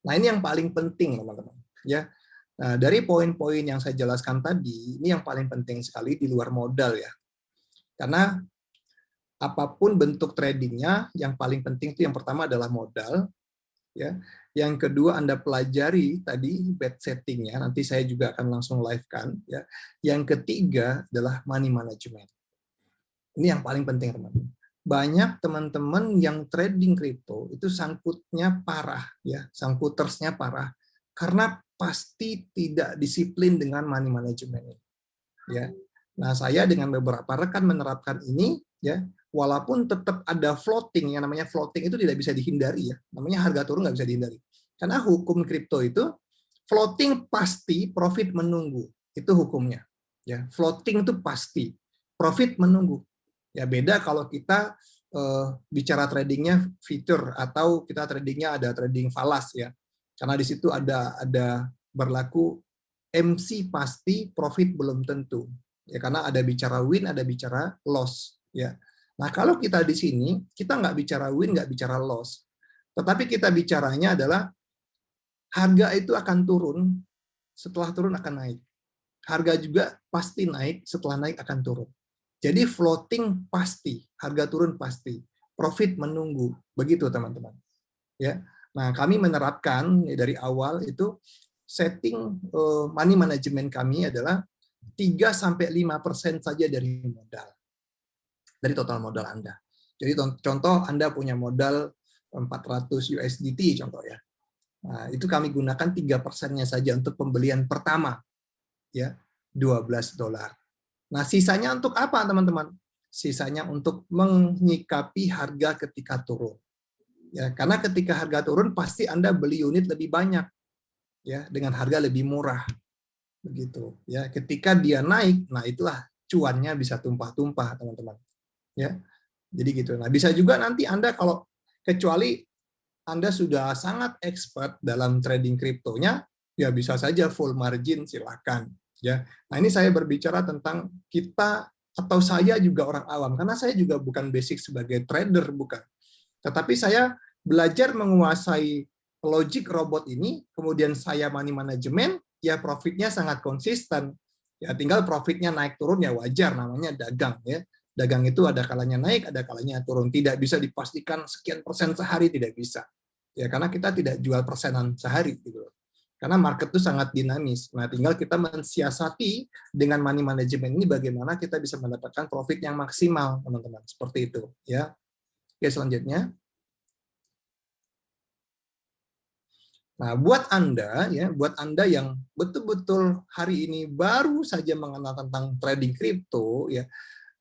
nah ini yang paling penting, teman-teman. Ya. Nah, dari poin-poin yang saya jelaskan tadi, ini yang paling penting sekali di luar modal ya. Karena apapun bentuk tradingnya, yang paling penting itu yang pertama adalah modal. Ya, yang kedua Anda pelajari tadi bet settingnya, nanti saya juga akan langsung live kan. Ya, yang ketiga adalah money management. Ini yang paling penting teman-teman. Banyak teman-teman yang trading kripto itu sangkutnya parah, ya, sangkutersnya parah, karena pasti tidak disiplin dengan money management. Ya, nah saya dengan beberapa rekan menerapkan ini, ya. Walaupun tetap ada floating, yang namanya floating itu tidak bisa dihindari ya, namanya harga turun nggak bisa dihindari. Karena hukum kripto itu floating pasti, profit menunggu, itu hukumnya. Ya, floating itu pasti, profit menunggu. Ya beda kalau kita bicara tradingnya future atau kita tradingnya ada trading falas ya. Karena di situ ada berlaku MC pasti, profit belum tentu. Ya, karena ada bicara win, ada bicara loss. Ya. Nah, kalau kita di sini, kita nggak bicara win, nggak bicara loss. Tetapi kita bicaranya adalah harga itu akan turun, setelah turun akan naik. Harga juga pasti naik, setelah naik akan turun. Jadi floating pasti, harga turun pasti, profit menunggu. Begitu teman-teman. Ya. Nah, kami menerapkan dari awal itu setting money management kami adalah 3-5% saja dari modal. Dari total modal Anda. Jadi contoh Anda punya modal 400 USDT contoh ya. Nah, itu kami gunakan 3%-nya saja untuk pembelian pertama. Ya, $12. Nah, sisanya untuk apa, teman-teman? Sisanya untuk menyikapi harga ketika turun. Ya, karena ketika harga turun pasti Anda beli unit lebih banyak ya dengan harga lebih murah. Begitu ya. Ketika dia naik, nah itulah cuannya bisa tumpah-tumpah, teman-teman. Ya. Jadi gitu. Nah, bisa juga nanti Anda kalau kecuali Anda sudah sangat expert dalam trading kriptonya, ya bisa saja full margin silakan ya. Nah, ini saya berbicara tentang kita atau saya juga orang awam karena saya juga bukan basic sebagai trader bukan. Tetapi saya belajar menguasai logic robot ini, kemudian saya money management, ya profitnya sangat konsisten. Ya tinggal profitnya naik turun ya wajar, namanya dagang ya. Dagang itu ada kalanya naik, ada kalanya turun. Tidak bisa dipastikan sekian persen sehari, tidak bisa. Ya karena kita tidak jual persenan sehari gitu. Karena market itu sangat dinamis. Nah, tinggal kita mensiasati dengan money management ini bagaimana kita bisa mendapatkan profit yang maksimal, teman-teman. Seperti itu, ya. Oke, selanjutnya. Nah, buat Anda yang betul-betul hari ini baru saja mengenal tentang trading kripto ya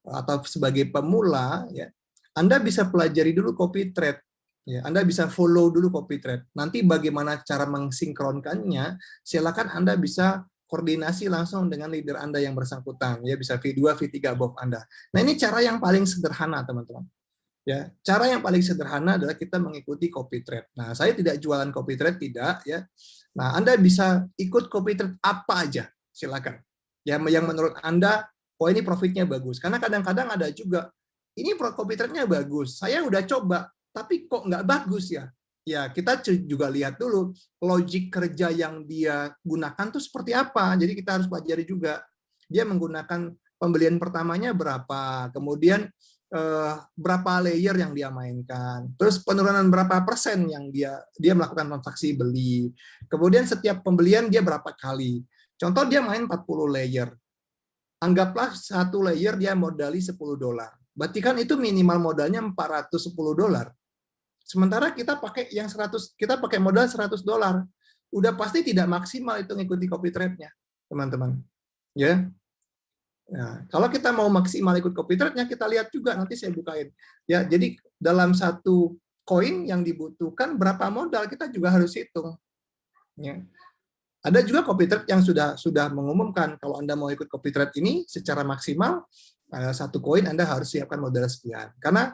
atau sebagai pemula ya, Anda bisa pelajari dulu copy trade. Ya, Anda bisa follow dulu copy trade. Nanti bagaimana cara mensinkronkannya, silakan Anda bisa koordinasi langsung dengan leader Anda yang bersangkutan ya, bisa V2, V3 above Anda. Nah, ini cara yang paling sederhana, teman-teman. Ya, cara yang paling sederhana adalah kita mengikuti copy trade. Nah, saya tidak jualan copy trade, tidak ya. Nah, Anda bisa ikut copy trade apa aja, silakan. Ya, yang menurut Anda, oh ini profitnya bagus. Karena kadang-kadang ada juga, ini copy trade-nya bagus. Saya udah coba, tapi kok nggak bagus ya. Ya, kita juga lihat dulu logik kerja yang dia gunakan tuh seperti apa. Jadi kita harus pelajari juga. Dia menggunakan pembelian pertamanya berapa, kemudian berapa layer yang dia mainkan, terus penurunan berapa persen yang dia melakukan transaksi beli, kemudian setiap pembelian dia berapa kali. Contoh dia main 40 layer, anggaplah satu layer dia modali $10, berarti kan itu minimal modalnya $410. Sementara kita pakai yang 100, kita pakai modal $100, udah pasti tidak maksimal itu ngikuti copy trade-nya, teman-teman. Ya. Nah, kalau kita mau maksimal ikut copy trade-nya, kita lihat juga nanti saya bukain. Ya, jadi dalam satu koin yang dibutuhkan berapa modal kita juga harus hitung. Ya. Ada juga copy trade yang sudah mengumumkan kalau Anda mau ikut copy trade ini secara maksimal satu koin Anda harus siapkan modal sekian. Karena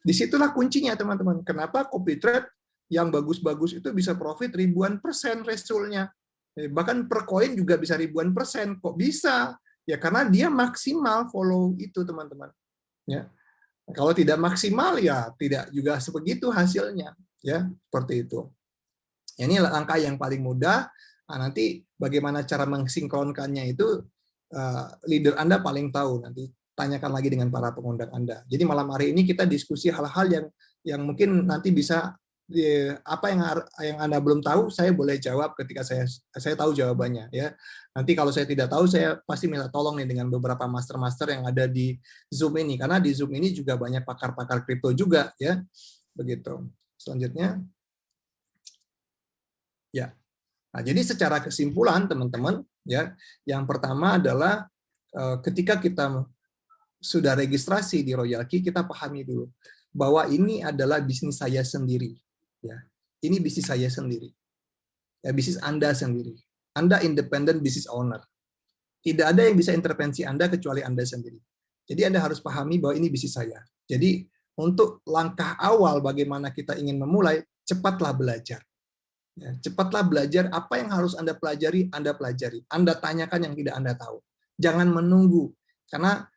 disitulah kuncinya teman-teman. Kenapa copy trade yang bagus-bagus itu bisa profit ribuan persen resultnya. Bahkan per koin juga bisa ribuan persen. Kok bisa? Ya karena dia maksimal follow itu teman-teman. Ya. Kalau tidak maksimal ya tidak juga sebegitu hasilnya. Ya seperti itu. Ini langkah yang paling mudah. Nah, nanti bagaimana cara mensinkronkannya itu leader Anda paling tahu. Nanti tanyakan lagi dengan para pengundang Anda. Jadi malam hari ini kita diskusi hal-hal yang mungkin nanti bisa apa yang Anda belum tahu, saya boleh jawab ketika saya tahu jawabannya ya. Nanti kalau saya tidak tahu, saya pasti minta tolong nih dengan beberapa master-master yang ada di Zoom ini, karena di Zoom ini juga banyak pakar-pakar kripto juga ya. Begitu. Selanjutnya ya. Nah, jadi secara kesimpulan teman-teman ya, yang pertama adalah ketika kita sudah registrasi di Royal Key, kita pahami dulu bahwa ini adalah bisnis saya sendiri. Ya, ini bisnis saya sendiri. Ya, bisnis Anda sendiri. Anda independent business owner. Tidak ada yang bisa intervensi Anda kecuali Anda sendiri. Jadi Anda harus pahami bahwa ini bisnis saya. Jadi untuk langkah awal bagaimana kita ingin memulai, cepatlah belajar. Ya, cepatlah belajar apa yang harus Anda pelajari, Anda pelajari. Anda tanyakan yang tidak Anda tahu. Jangan menunggu, karena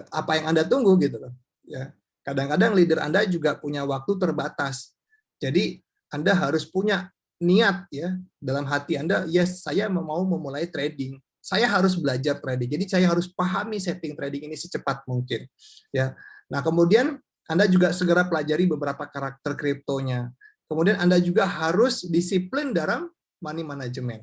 apa yang Anda tunggu gitu loh. Ya, kadang-kadang leader Anda juga punya waktu terbatas. Jadi Anda harus punya niat ya dalam hati Anda, yes saya mau memulai trading. Saya harus belajar trading. Jadi saya harus pahami setting trading ini secepat mungkin. Ya. Nah, kemudian Anda juga segera pelajari beberapa karakter kriptonya. Kemudian Anda juga harus disiplin dalam money management.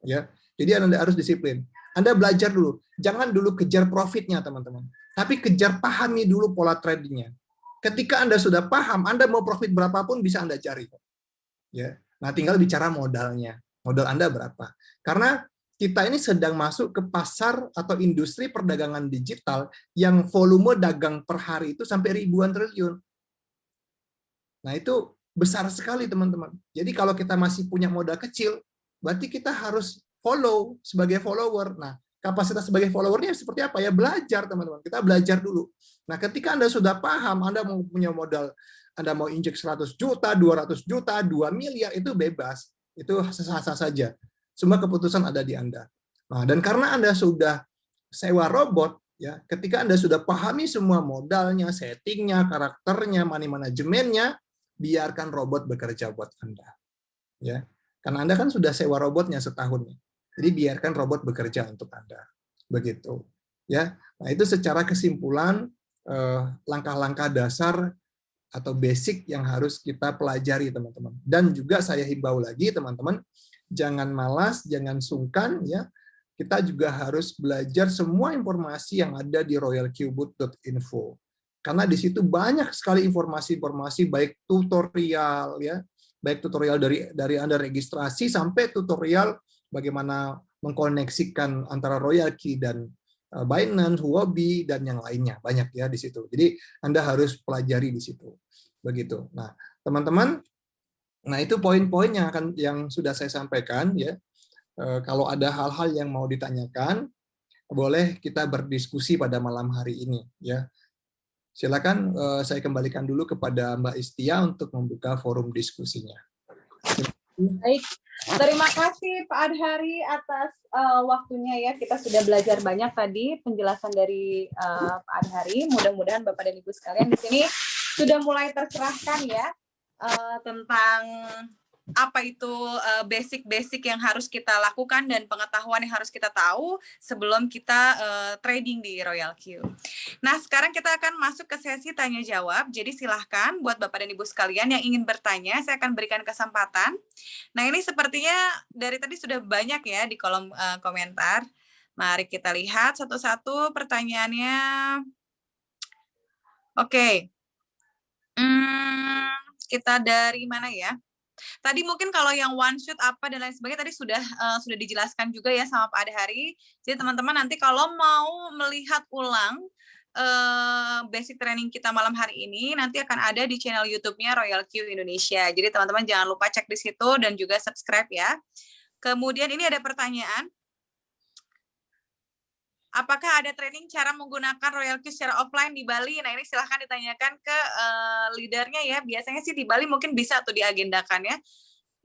Ya. Jadi Anda harus disiplin. Anda belajar dulu. Jangan dulu kejar profitnya, teman-teman. Tapi kejar pahami dulu pola tradingnya. Ketika Anda sudah paham, Anda mau profit berapapun bisa Anda cari. Ya. Nah, tinggal bicara modalnya. Modal Anda berapa? Karena kita ini sedang masuk ke pasar atau industri perdagangan digital yang volume dagang per hari itu sampai ribuan triliun. Nah, itu besar sekali, teman-teman. Jadi kalau kita masih punya modal kecil, berarti kita harus follow sebagai follower. Nah, kapasitas sebagai followernya seperti apa? Ya belajar, teman-teman. Kita belajar dulu. Nah, ketika Anda sudah paham, Anda mau punya modal, Anda mau injek 100 juta, 200 juta, 2 miliar, itu bebas. Itu sah-sah saja. Semua keputusan ada di Anda. Nah, dan karena Anda sudah sewa robot, ya, ketika Anda sudah pahami semua modalnya, settingnya, karakternya, money manajemennya, biarkan robot bekerja buat Anda. Ya. Karena Anda kan sudah sewa robotnya setahun. Jadi biarkan robot bekerja untuk Anda. Begitu. Ya. Nah, itu secara kesimpulan langkah-langkah dasar atau basic yang harus kita pelajari, teman-teman. Dan juga saya himbau lagi, teman-teman, jangan malas, jangan sungkan, ya. Kita juga harus belajar semua informasi yang ada di royalcubit.info. Karena di situ banyak sekali informasi-informasi, baik tutorial, ya, baik tutorial dari Anda registrasi sampai tutorial bagaimana mengkoneksikan antara Royalkey dan Binance, Huobi, dan yang lainnya. Banyak ya di situ. Jadi Anda harus pelajari di situ. Begitu. Nah, teman-teman, nah itu poin-poin yang sudah saya sampaikan ya. Kalau ada hal-hal yang mau ditanyakan, boleh kita berdiskusi pada malam hari ini ya. Silakan saya kembalikan dulu kepada Mbak Istia untuk membuka forum diskusinya. Baik, terima kasih Pak Adhari atas waktunya ya. Kita sudah belajar banyak tadi penjelasan dari Pak Adhari. Mudah-mudahan Bapak dan Ibu sekalian di sini sudah mulai tercerahkan ya tentang apa itu basic-basic yang harus kita lakukan dan pengetahuan yang harus kita tahu sebelum kita trading di RoyalQ. Nah, sekarang kita akan masuk ke sesi tanya jawab. Jadi silahkan buat Bapak dan Ibu sekalian yang ingin bertanya, saya akan berikan kesempatan. Nah, ini sepertinya dari tadi sudah banyak ya di kolom komentar. Mari kita lihat satu-satu pertanyaannya. Oke. Kita dari mana ya? Tadi mungkin kalau yang one shoot apa dan lain sebagainya tadi sudah dijelaskan juga ya sama Pak Adhari. Jadi teman-teman nanti kalau mau melihat ulang basic training kita malam hari ini nanti akan ada di channel YouTube-nya RoyalQ Indonesia. Jadi teman-teman jangan lupa cek di situ dan juga subscribe ya. Kemudian ini ada pertanyaan. Apakah ada training cara menggunakan RoyalQ secara offline di Bali? Nah, ini silahkan ditanyakan ke leadernya ya. Biasanya sih di Bali mungkin bisa tuh diagendakan ya.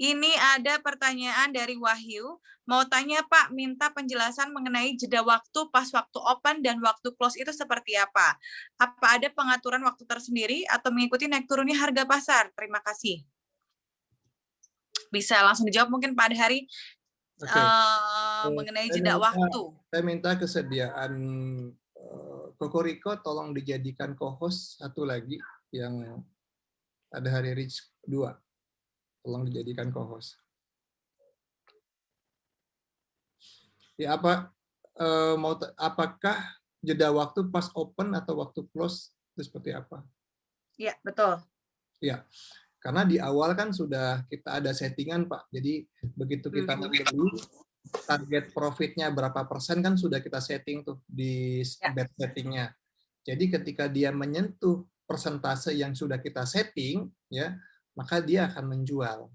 Ini ada pertanyaan dari Wahyu. Mau tanya Pak, minta penjelasan mengenai jeda waktu pas waktu open dan waktu close itu seperti apa? Apa ada pengaturan waktu tersendiri atau mengikuti naik turunnya harga pasar? Terima kasih. Bisa langsung dijawab mungkin Pak Adhari. Mengenai jeda waktu. Saya minta kesediaan Kokoriko tolong dijadikan co-host satu lagi yang ada hari Rich 2. Tolong dijadikan co-host. Ya apakah jeda waktu pas open atau waktu close itu seperti apa? Iya, betul. Ya. Karena di awal kan sudah kita ada settingan, Pak. Jadi begitu kita membeli, target profitnya berapa persen kan sudah kita setting tuh di bet settingnya. Jadi ketika dia menyentuh persentase yang sudah kita setting, ya, maka dia akan menjual.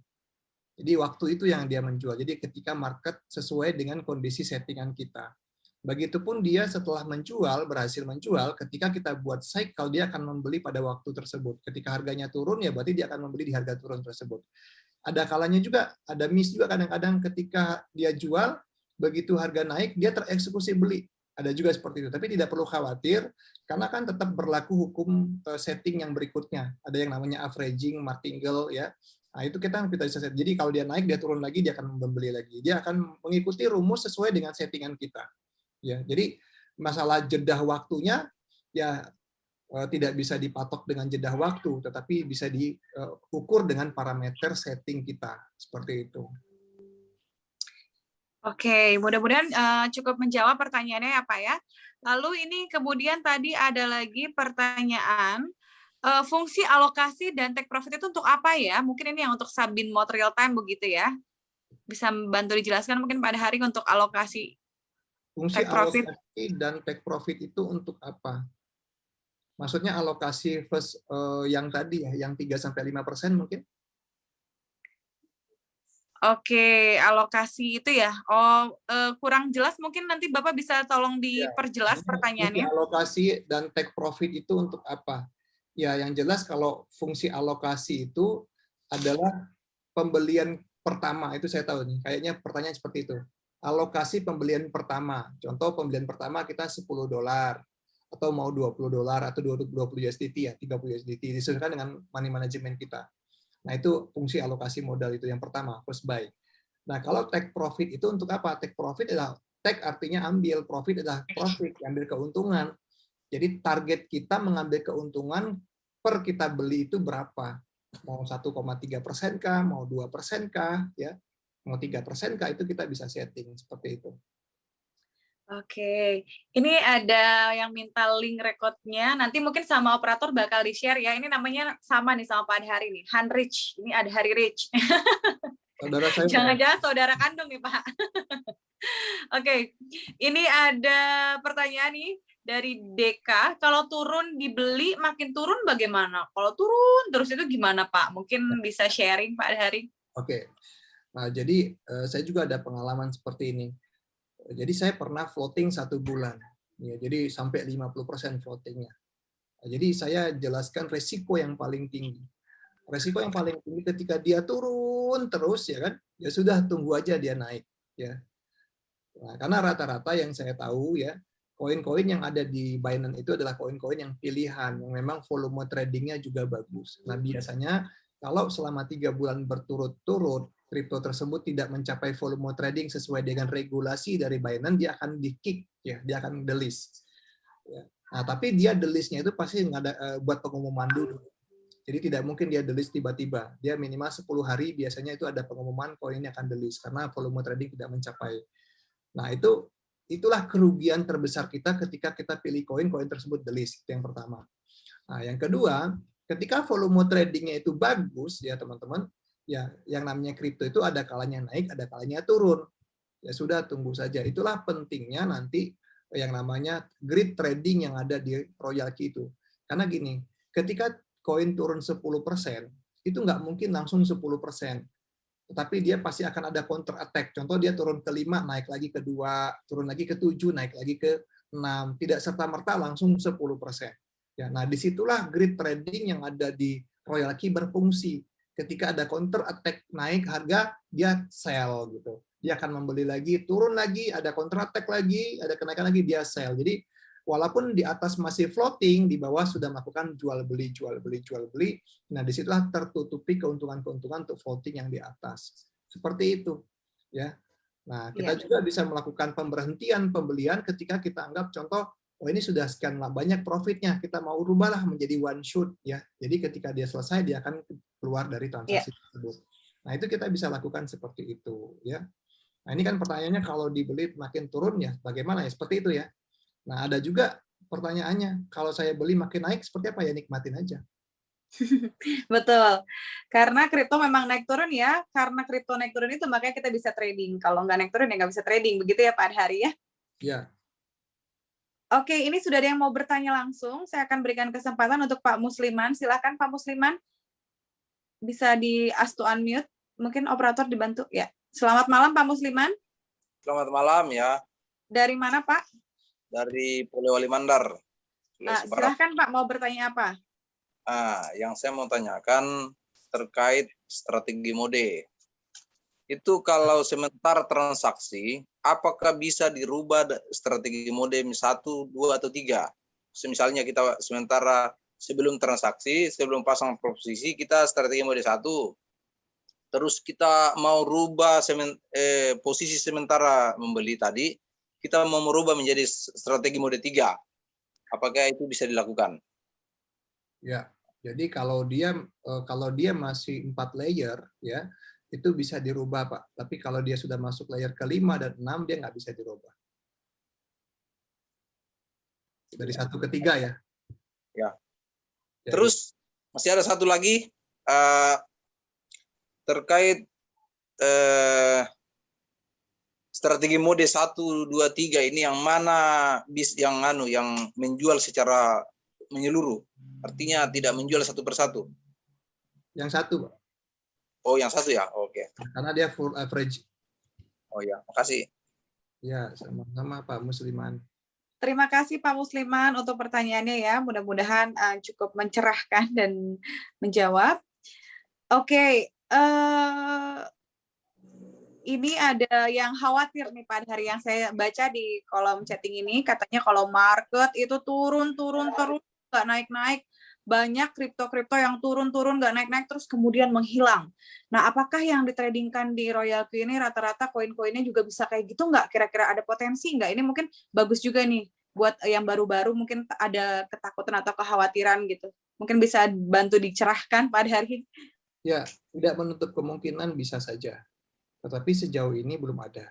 Jadi waktu itu yang dia menjual. Jadi ketika market sesuai dengan kondisi settingan kita. Begitupun dia setelah menjual, berhasil menjual, ketika kita buat cycle, dia akan membeli pada waktu tersebut. Ketika harganya turun, ya berarti dia akan membeli di harga turun tersebut. ada kalanya juga, ada miss juga kadang-kadang ketika dia jual, begitu harga naik, dia tereksekusi beli. Ada juga seperti itu. Tapi tidak perlu khawatir, karena kan tetap berlaku hukum setting yang berikutnya. Ada yang namanya averaging, martingale, ya. Nah, itu kita bisa set. Jadi kalau dia naik, dia turun lagi, dia akan membeli lagi. Dia akan mengikuti rumus sesuai dengan settingan kita. Ya, jadi masalah jeda waktunya, ya tidak bisa dipatok dengan jeda waktu, tetapi bisa diukur dengan parameter setting kita. Seperti itu. Oke, mudah-mudahan cukup menjawab pertanyaannya ya Pak ya. Lalu ini kemudian tadi ada lagi pertanyaan, fungsi alokasi dan take profit itu untuk apa ya? Mungkin ini yang untuk Sabin Mode Real Time begitu ya. Bisa bantu dijelaskan mungkin pada hari untuk alokasi Fungsi take profit. alokasi dan take profit itu untuk apa? Maksudnya alokasi first, yang tadi ya, yang 3-5% mungkin? Oke, alokasi itu ya. Oh, kurang jelas mungkin nanti Bapak bisa tolong Ya. diperjelas Fungsi pertanyaannya. alokasi dan take profit itu untuk apa? Ya, yang jelas kalau fungsi alokasi itu adalah pembelian pertama, itu saya tahu nih. Kayaknya pertanyaan seperti itu. Alokasi pembelian pertama. Contoh pembelian pertama kita $10 atau mau $20 atau 20 USDT ya, 30 USDT disesuaikan dengan money management kita. Nah, itu fungsi alokasi modal itu yang pertama, first buy. Nah, kalau take profit itu untuk apa? Take profit adalah take artinya ambil, profit adalah profit, ambil keuntungan. Jadi target kita mengambil keuntungan per kita beli itu berapa? Mau 1,3% kah? Mau 2% kah? Ya, mau 3% kah? Itu kita bisa setting seperti itu. Oke, ini ada yang minta link rekodnya. Nanti mungkin sama operator bakal di-share ya. Ini namanya sama nih sama Pak Hari nih, Han Rich. Ini ada Hari Rich. Saudara saya. Jangan-jangan saudara kandung nih Pak. Oke, ini ada pertanyaan nih dari Deka. Kalau turun dibeli, makin turun bagaimana? Kalau turun terus itu gimana Pak? Mungkin bisa sharing Pak Hari. Oke, nah jadi saya juga ada pengalaman seperti ini. Jadi saya pernah floating 1 bulan. Ya, jadi sampai 50% floatingnya. Jadi saya jelaskan resiko yang paling tinggi. Resiko yang paling tinggi ketika dia turun terus ya kan, ya sudah tunggu aja dia naik ya. Nah, karena rata-rata yang saya tahu ya, koin-koin yang ada di Binance itu adalah koin-koin yang pilihan, yang memang volume tradingnya juga bagus. Nah, biasanya kalau selama 3 bulan berturut-turut kripto tersebut tidak mencapai volume trading sesuai dengan regulasi dari Binance, dia akan di-kick ya, dia akan delist. Ya. Nah, tapi dia delistnya itu pasti nggak ada buat pengumuman dulu. Jadi tidak mungkin dia delist tiba-tiba. Dia minimal 10 hari biasanya itu ada pengumuman koinnya akan delist karena volume trading tidak mencapai. Nah, itulah kerugian terbesar kita ketika kita pilih koin tersebut delist. Itu yang pertama. Nah, yang kedua, ketika volume tradingnya itu bagus ya teman-teman, ya yang namanya kripto itu ada kalanya naik, ada kalanya turun. Ya sudah, tunggu saja. Itulah pentingnya nanti yang namanya grid trading yang ada di Royal Key itu. Karena gini, ketika koin turun 10%, itu nggak mungkin langsung 10%. Tetapi dia pasti akan ada counter attack. Contoh dia turun ke 5, naik lagi ke 2, turun lagi ke 7, naik lagi ke 6. Tidak serta-merta langsung 10%. Ya, nah disitulah grid trading yang ada di Royal Key berfungsi. Ketika ada counter attack naik harga, dia sell gitu. Dia akan membeli lagi, turun lagi, ada counter attack lagi, ada kenaikan lagi, dia sell. Jadi walaupun di atas masih floating, di bawah sudah melakukan jual beli, jual beli, jual beli. Nah, disitulah tertutupi keuntungan-keuntungan untuk floating yang di atas. Seperti itu, ya. Nah, kita juga bisa melakukan pemberhentian pembelian ketika kita anggap contoh, oh ini sudah sekian banyak profitnya, kita mau rubahlah menjadi one shot, ya. Jadi ketika dia selesai, dia akan keluar dari transaksi tersebut. Nah, itu kita bisa lakukan seperti itu, ya. Nah, ini kan pertanyaannya kalau dibeli makin turun ya, bagaimana ya? Seperti itu ya. Nah, ada juga pertanyaannya, kalau saya beli makin naik, seperti apa ya? Nikmatin aja. Betul. Karena kripto memang naik turun ya. Karena kripto naik turun itu makanya kita bisa trading. Kalau nggak naik turun ya nggak bisa trading. Begitu ya Pak Hari ya? Ya. Oke, ini sudah ada yang mau bertanya langsung. Saya akan berikan kesempatan untuk Pak Musliman. Silakan Pak Musliman. Bisa di-ask to unmute. Mungkin operator dibantu ya. Selamat malam Pak Musliman. Selamat malam ya. Dari mana Pak? Dari Polewali Mandar. Silahkan Pak, mau bertanya apa? Yang saya mau tanyakan, terkait strategi mode. Itu kalau sementara transaksi, apakah bisa dirubah strategi mode 1, 2, atau 3? Misalnya kita sementara sebelum transaksi, sebelum pasang posisi, kita strategi mode 1. Terus kita mau rubah posisi sementara membeli tadi, kita mau merubah menjadi strategi mode 3. Apakah itu bisa dilakukan? Ya, jadi kalau dia masih 4 layer, ya itu bisa dirubah, Pak. Tapi kalau dia sudah masuk layer ke-5 dan 6, dia nggak bisa dirubah. Dari 1 ke 3 ya. Ya. Jadi, terus masih ada satu lagi terkait strategi mode 1, 2, 3 ini yang mana yang menjual secara menyeluruh. Artinya tidak menjual satu persatu. yang satu, Pak. Oh, yang satu ya? Oke. Karena dia full average. Oh ya, makasih. Ya, sama-sama Pak Musliman. Terima kasih Pak Musliman untuk pertanyaannya ya. Mudah-mudahan cukup mencerahkan dan menjawab. Oke, ini ada yang khawatir nih pada hari yang saya baca di kolom chatting ini. Katanya kalau market itu turun terus, nggak naik-naik. Banyak kripto-kripto yang turun nggak naik-naik terus kemudian menghilang. Nah, apakah yang ditradingkan di Royal Q ini rata-rata koin-koinnya juga bisa kayak gitu nggak? Kira-kira ada potensi nggak? Ini mungkin bagus juga nih buat yang baru-baru mungkin ada ketakutan atau kekhawatiran gitu. Mungkin bisa bantu dicerahkan pada hari ini. Ya, tidak menutup kemungkinan bisa saja. Tetapi sejauh ini belum ada.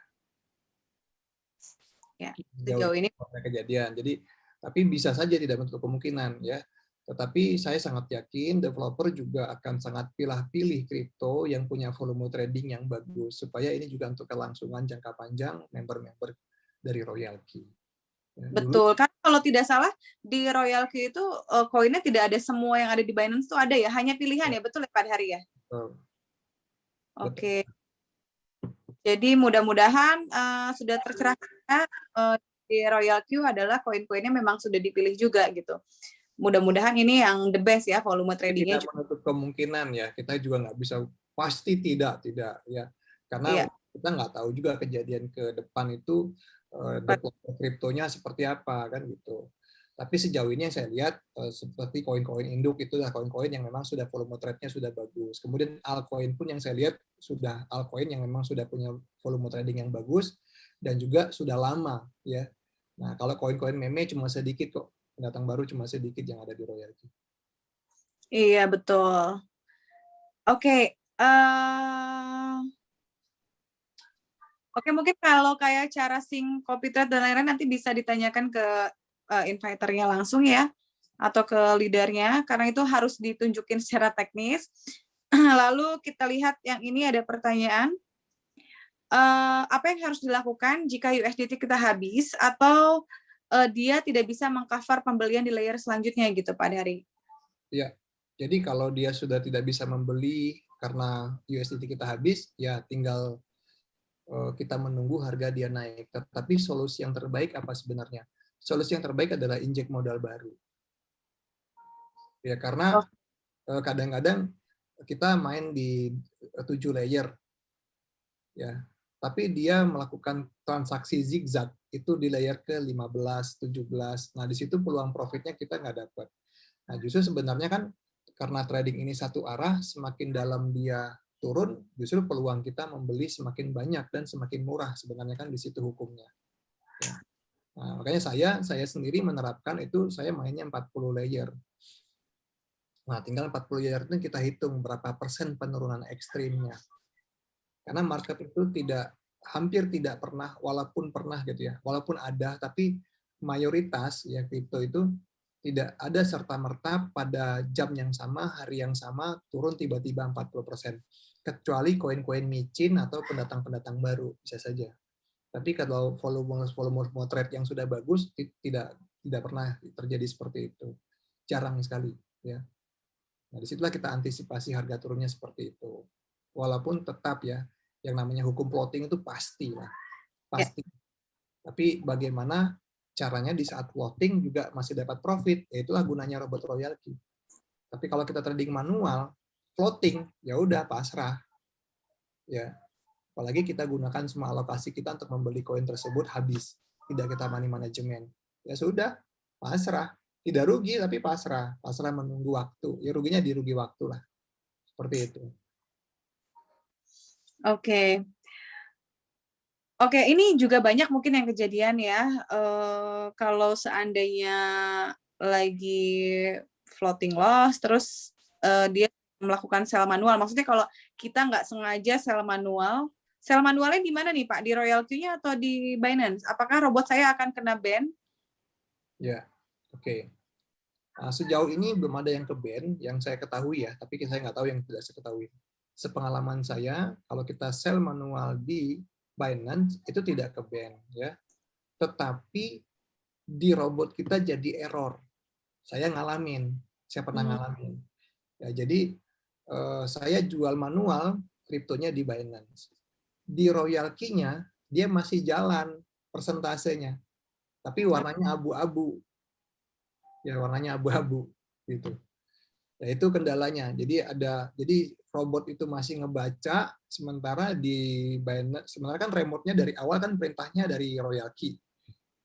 Ya, sejauh ini ada kejadian. Jadi, tapi bisa saja tidak menutup kemungkinan ya. Tetapi saya sangat yakin developer juga akan sangat pilih-pilih kripto yang punya volume trading yang bagus supaya ini juga untuk kelangsungan jangka panjang member-member dari Royal Q. Ya, betul, kan kalau tidak salah di Royal Q itu koinnya tidak ada semua yang ada di Binance itu ada ya, hanya pilihan ya, betul ya Pak Hari ya? Betul. Oke. Jadi mudah-mudahan sudah tercerahkan di Royal Q adalah koin-koinnya memang sudah dipilih juga gitu. Mudah-mudahan ini yang the best ya, volume tradingnya. Tidak menutup kemungkinan ya, kita juga nggak bisa pasti tidak ya, karena kita nggak tahu juga kejadian ke depan itu developer kriptonya seperti apa kan gitu. Tapi sejauh ini yang saya lihat seperti koin-koin induk itu adalah koin-koin yang memang sudah volume trade-nya sudah bagus. Kemudian altcoin pun yang saya lihat sudah altcoin yang memang sudah punya volume trading yang bagus dan juga sudah lama ya. Nah, kalau koin-koin meme cuma sedikit kok. Pendatang baru cuma sedikit yang ada di Royal Q. Iya, betul. Oke, oke, mungkin kalau kayak cara sync copy trade dan lain-lain nanti bisa ditanyakan ke inviternya langsung ya, atau ke leadernya, karena itu harus ditunjukin secara teknis. Lalu kita lihat yang ini ada pertanyaan, apa yang harus dilakukan jika USDT kita habis atau dia tidak bisa mengcover pembelian di layer selanjutnya gitu Pak Dari? Ya, jadi kalau dia sudah tidak bisa membeli karena USDT kita habis, ya tinggal kita menunggu harga dia naik. Tetapi solusi yang terbaik apa sebenarnya? Solusi yang terbaik adalah injek modal baru. Ya, karena kadang-kadang kita main di 7 layer. Ya, tapi dia melakukan transaksi zigzag itu di layer ke 15, 17. Nah, di situ peluang profitnya kita nggak dapat. Nah, justru sebenarnya kan karena trading ini satu arah, semakin dalam dia turun, justru peluang kita membeli semakin banyak dan semakin murah sebenarnya kan di situ hukumnya. Ya. Nah, makanya saya sendiri menerapkan itu saya mainnya 40 layer. Nah, tinggal 40 layer itu kita hitung berapa persen penurunan ekstrimnya. Karena market itu hampir tidak pernah, walaupun pernah gitu ya, walaupun ada, tapi mayoritas ya kripto itu tidak ada serta-merta pada jam yang sama, hari yang sama, turun tiba-tiba 40%. Kecuali koin-koin micin atau pendatang-pendatang baru, bisa saja. Tapi kalau volume trade yang sudah bagus, tidak pernah terjadi seperti itu. Jarang sekali. Ya. Nah, disitulah kita antisipasi harga turunnya seperti itu. Walaupun tetap ya, yang namanya hukum plotting itu pasti lah. Pasti. Tapi bagaimana caranya di saat plotting juga masih dapat profit, ya itulah gunanya robot Royal Q. Tapi kalau kita trading manual, floating, ya udah pasrah. Ya, apalagi kita gunakan semua alokasi kita untuk membeli koin tersebut habis, tidak kita money manajemen. Ya sudah, pasrah. Tidak rugi tapi pasrah. Pasrah menunggu waktu. Ya ruginya di rugi waktu lah. Seperti itu. Oke. Oke, ini juga banyak mungkin yang kejadian ya. Kalau seandainya lagi floating loss, terus dia melakukan sell manual. Maksudnya kalau kita nggak sengaja sell manualnya di mana nih Pak? Di Royal Q-nya atau di Binance? Apakah robot saya akan kena ban? Ya, oke. Nah, sejauh ini belum ada yang ke-ban, yang saya ketahui ya, tapi saya nggak tahu yang tidak saya ketahui. Sepengalaman saya, kalau kita sell manual di Binance, itu tidak ke-ban. Ya. Tetapi di robot kita jadi error. Saya ngalamin, saya pernah ngalamin. Ya, jadi saya jual manual kriptonya di Binance. Di Royal Key-nya, dia masih jalan persentasenya, tapi warnanya abu-abu. Ya, warnanya abu-abu gitu. Ya, itu kendalanya. Jadi robot itu masih ngebaca, sementara di Binance, sebenarnya kan remote-nya dari awal kan perintahnya dari Royal Key.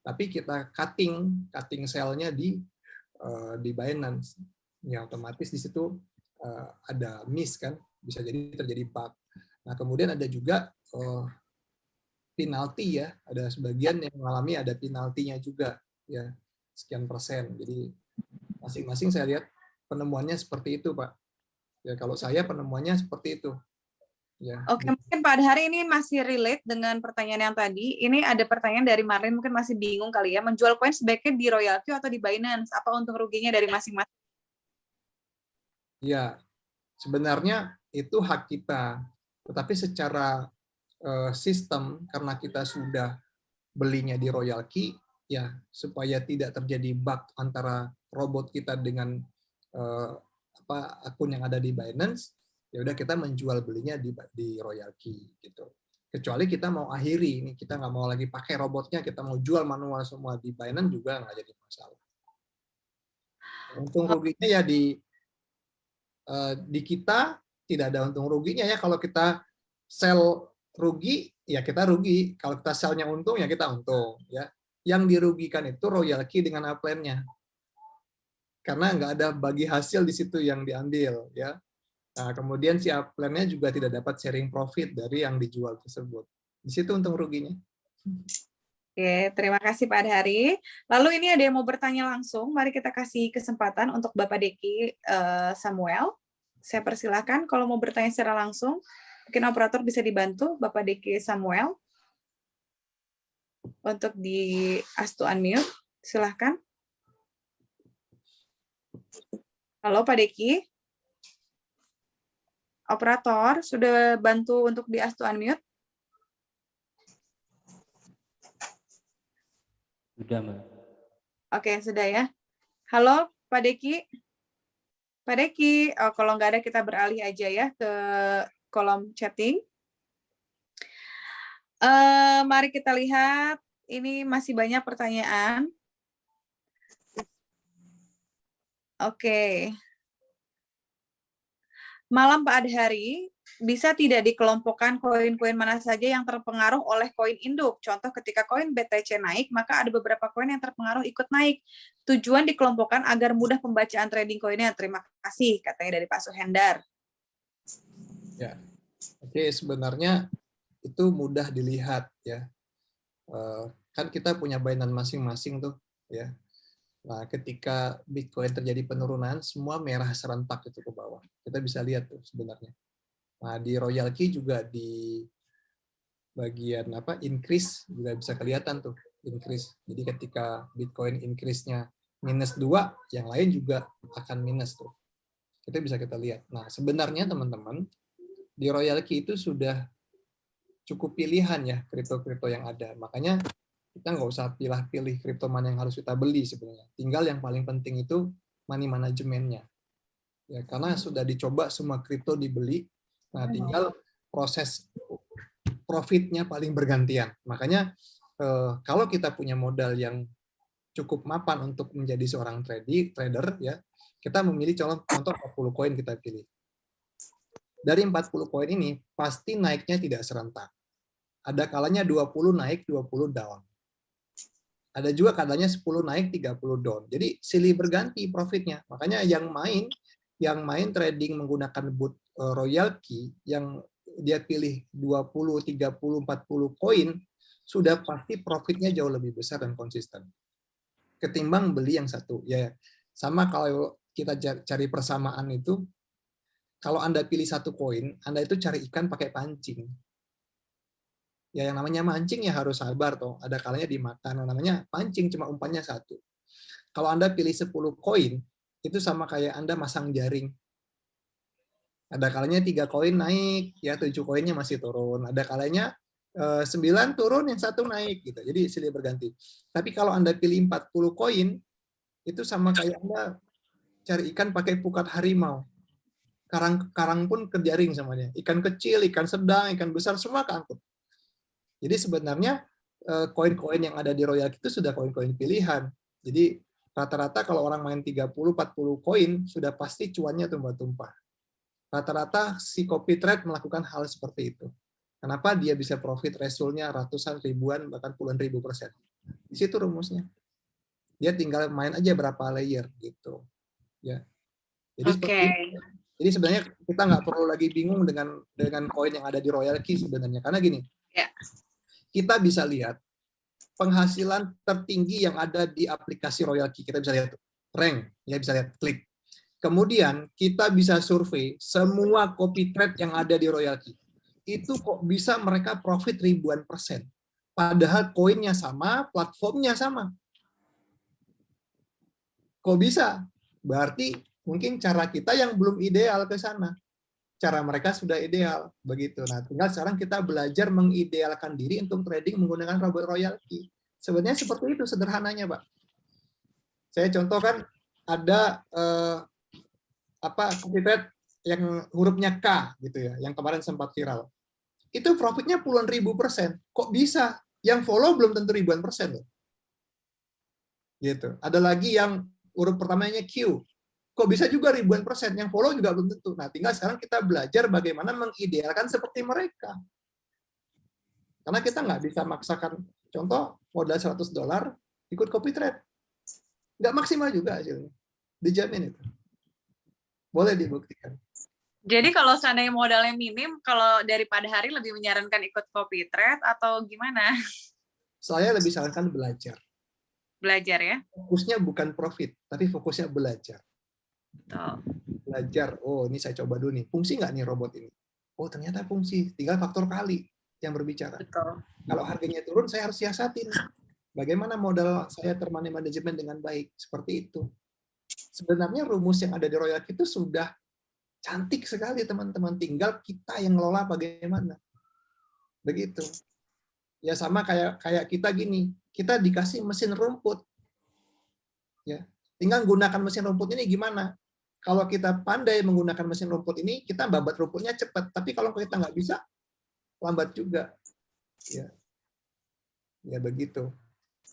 Tapi kita cutting cell-nya di Binance. Ya otomatis di situ ada miss kan, bisa jadi terjadi bug. Nah, kemudian ada juga penalti ya, ada sebagian yang mengalami ada penaltinya juga ya, sekian persen. Jadi masing-masing saya lihat penemuannya seperti itu, Pak. Ya kalau saya penemuannya seperti itu. Ya. Oke, mungkin Pak Adhari ini masih relate dengan pertanyaan yang tadi. Ini ada pertanyaan dari Marlin, mungkin masih bingung kali ya, menjual koin sebaiknya di Royal Q atau di Binance? Apa untung ruginya dari masing-masing? Ya, sebenarnya itu hak kita. Tetapi secara sistem, karena kita sudah belinya di Royal Key, ya supaya tidak terjadi bug antara robot kita dengan akun yang ada di Binance, ya udah kita menjual belinya di Royal Key gitu. Kecuali kita mau akhiri, ini kita nggak mau lagi pakai robotnya, kita mau jual manual semua di Binance juga nggak jadi masalah. Untung ruginya ya di kita tidak ada untung ruginya ya. Kalau kita sell rugi ya kita rugi, kalau kita sell-nya untung ya kita untung ya. Yang dirugikan itu Royal Key dengan upline-nya, karena nggak ada bagi hasil di situ yang diambil ya. Nah, kemudian si upline-nya juga tidak dapat sharing profit dari yang dijual tersebut. Di situ untung ruginya. Oke, terima kasih Pak Adhari. Lalu ini ada yang mau bertanya langsung. Mari kita kasih kesempatan untuk Bapak Deki Samuel. Saya persilahkan kalau mau bertanya secara langsung. Mungkin operator bisa dibantu Bapak Deki Samuel untuk di ask to unmute. Silahkan. Halo Pak Deki. Operator, sudah bantu untuk di ask to unmute? Sudah, Mbak. Oke, sudah ya. Halo, Pak Deki. Pak Deki, kalau nggak ada kita beralih aja ya ke kolom chatting. Mari kita lihat, ini masih banyak pertanyaan. Oke. Malam Pak Adhari, bisa tidak dikelompokkan koin-koin mana saja yang terpengaruh oleh koin induk? Contoh ketika koin BTC naik, maka ada beberapa koin yang terpengaruh ikut naik. Tujuan dikelompokkan agar mudah pembacaan trading koinnya. Terima kasih, katanya dari Pak Suhendar. Ya, oke, sebenarnya itu mudah dilihat ya. Kan kita punya Binance masing-masing tuh ya. Nah, ketika Bitcoin terjadi penurunan, semua merah serentak itu ke bawah. Kita bisa lihat tuh sebenarnya. Nah, di Royal Key juga di bagian increase juga bisa kelihatan tuh increase. Jadi ketika Bitcoin increase-nya -2, yang lain juga akan minus tuh. Itu bisa kita lihat. Nah, sebenarnya teman-teman, di Royal Key itu sudah cukup pilihan ya kripto-kripto yang ada. Makanya kita nggak usah pilih-pilih kripto mana yang harus kita beli sebenarnya. Tinggal yang paling penting itu money manajemennya. Ya, karena sudah dicoba semua kripto dibeli, nah tinggal proses profitnya paling bergantian. Makanya kalau kita punya modal yang cukup mapan untuk menjadi seorang trader ya, kita memilih contoh 40 koin kita pilih. dari 40 koin ini pasti naiknya tidak serentak. Ada kalanya 20 naik, 20 down. Ada juga kalanya 10 naik, 30 down. Jadi silih berganti profitnya. Makanya yang main trading menggunakan bot Royal Key, yang dia pilih 20, 30, 40 koin, sudah pasti profitnya jauh lebih besar dan konsisten ketimbang beli yang satu. Ya, sama kalau kita cari persamaan itu, kalau Anda pilih satu koin, Anda itu cari ikan pakai pancing. Ya, yang namanya mancing ya harus sabar toh. Ada kalanya dimakan. Yang namanya pancing cuma umpannya satu. Kalau Anda pilih 10 koin, itu sama kayak Anda masang jaring. Ada kalanya 3 koin naik, ya 7 koinnya masih turun. Ada kalanya 9 turun, yang satu naik gitu. Jadi silih berganti. Tapi kalau Anda pilih 40 koin, itu sama kayak Anda cari ikan pakai pukat harimau. Karang pun kejaring sama dia. Ikan kecil, ikan sedang, ikan besar, semua keangkut. Jadi sebenarnya koin-koin yang ada di Royal itu sudah koin-koin pilihan. Jadi rata-rata kalau orang main 30-40 koin, sudah pasti cuannya tumpah-tumpah. Rata-rata si copy trade melakukan hal seperti itu. Kenapa dia bisa profit ratio-nya ratusan ribuan, bahkan puluhan ribu %. Di situ rumusnya. Dia tinggal main aja berapa layer gitu. Ya. Jadi seperti itu. Jadi sebenarnya kita nggak perlu lagi bingung dengan koin yang ada di Royal Key sebenarnya. Karena gini, kita bisa lihat penghasilan tertinggi yang ada di aplikasi Royal Key. Kita bisa lihat rank, ya bisa lihat klik. Kemudian kita bisa survei semua copy trade yang ada di Royal Key. Itu kok bisa mereka profit ribuan %. Padahal koinnya sama, platformnya sama. Kok bisa? Berarti mungkin cara kita yang belum ideal ke sana. Cara mereka sudah ideal. Begitu. Nah, tinggal sekarang kita belajar mengidealkan diri untuk trading menggunakan robot Royal Key. Sebenarnya seperti itu sederhananya, Pak. Saya contohkan ada copy trade yang hurufnya K gitu ya, yang kemarin sempat viral. Itu profitnya puluhan ribu %. Kok bisa? Yang follow belum tentu ribuan % loh. Gitu. Ada lagi yang huruf pertamanya Q. Kok bisa juga ribuan %, yang follow juga belum tentu. Nah, tinggal sekarang kita belajar bagaimana mengidealkan seperti mereka. Karena kita nggak bisa maksakan, contoh modal $100, ikut copy trade. Nggak maksimal juga hasilnya. Dijamin itu. Boleh dibuktikan. Jadi kalau seandainya modalnya minim, kalau daripada hari lebih menyarankan ikut copy trade atau gimana? Saya lebih sarankan belajar. Belajar ya? Fokusnya bukan profit, tapi fokusnya belajar. Betul. Belajar, oh ini saya coba dulu nih, fungsi nggak nih robot ini? Oh ternyata fungsi, tinggal faktor kali yang berbicara. Betul. Kalau harganya turun, saya harus siasatin. Bagaimana modal saya termoney management dengan baik? Seperti itu. Sebenarnya rumus yang ada di Royal itu sudah cantik sekali teman-teman. Tinggal kita yang ngelola bagaimana. Begitu. Ya sama kayak kita gini. Kita dikasih mesin rumput. Ya. Tinggal gunakan mesin rumput ini gimana? Kalau kita pandai menggunakan mesin rumput ini, kita babat rumputnya cepat. Tapi kalau kita nggak bisa, lambat juga. Ya, ya begitu.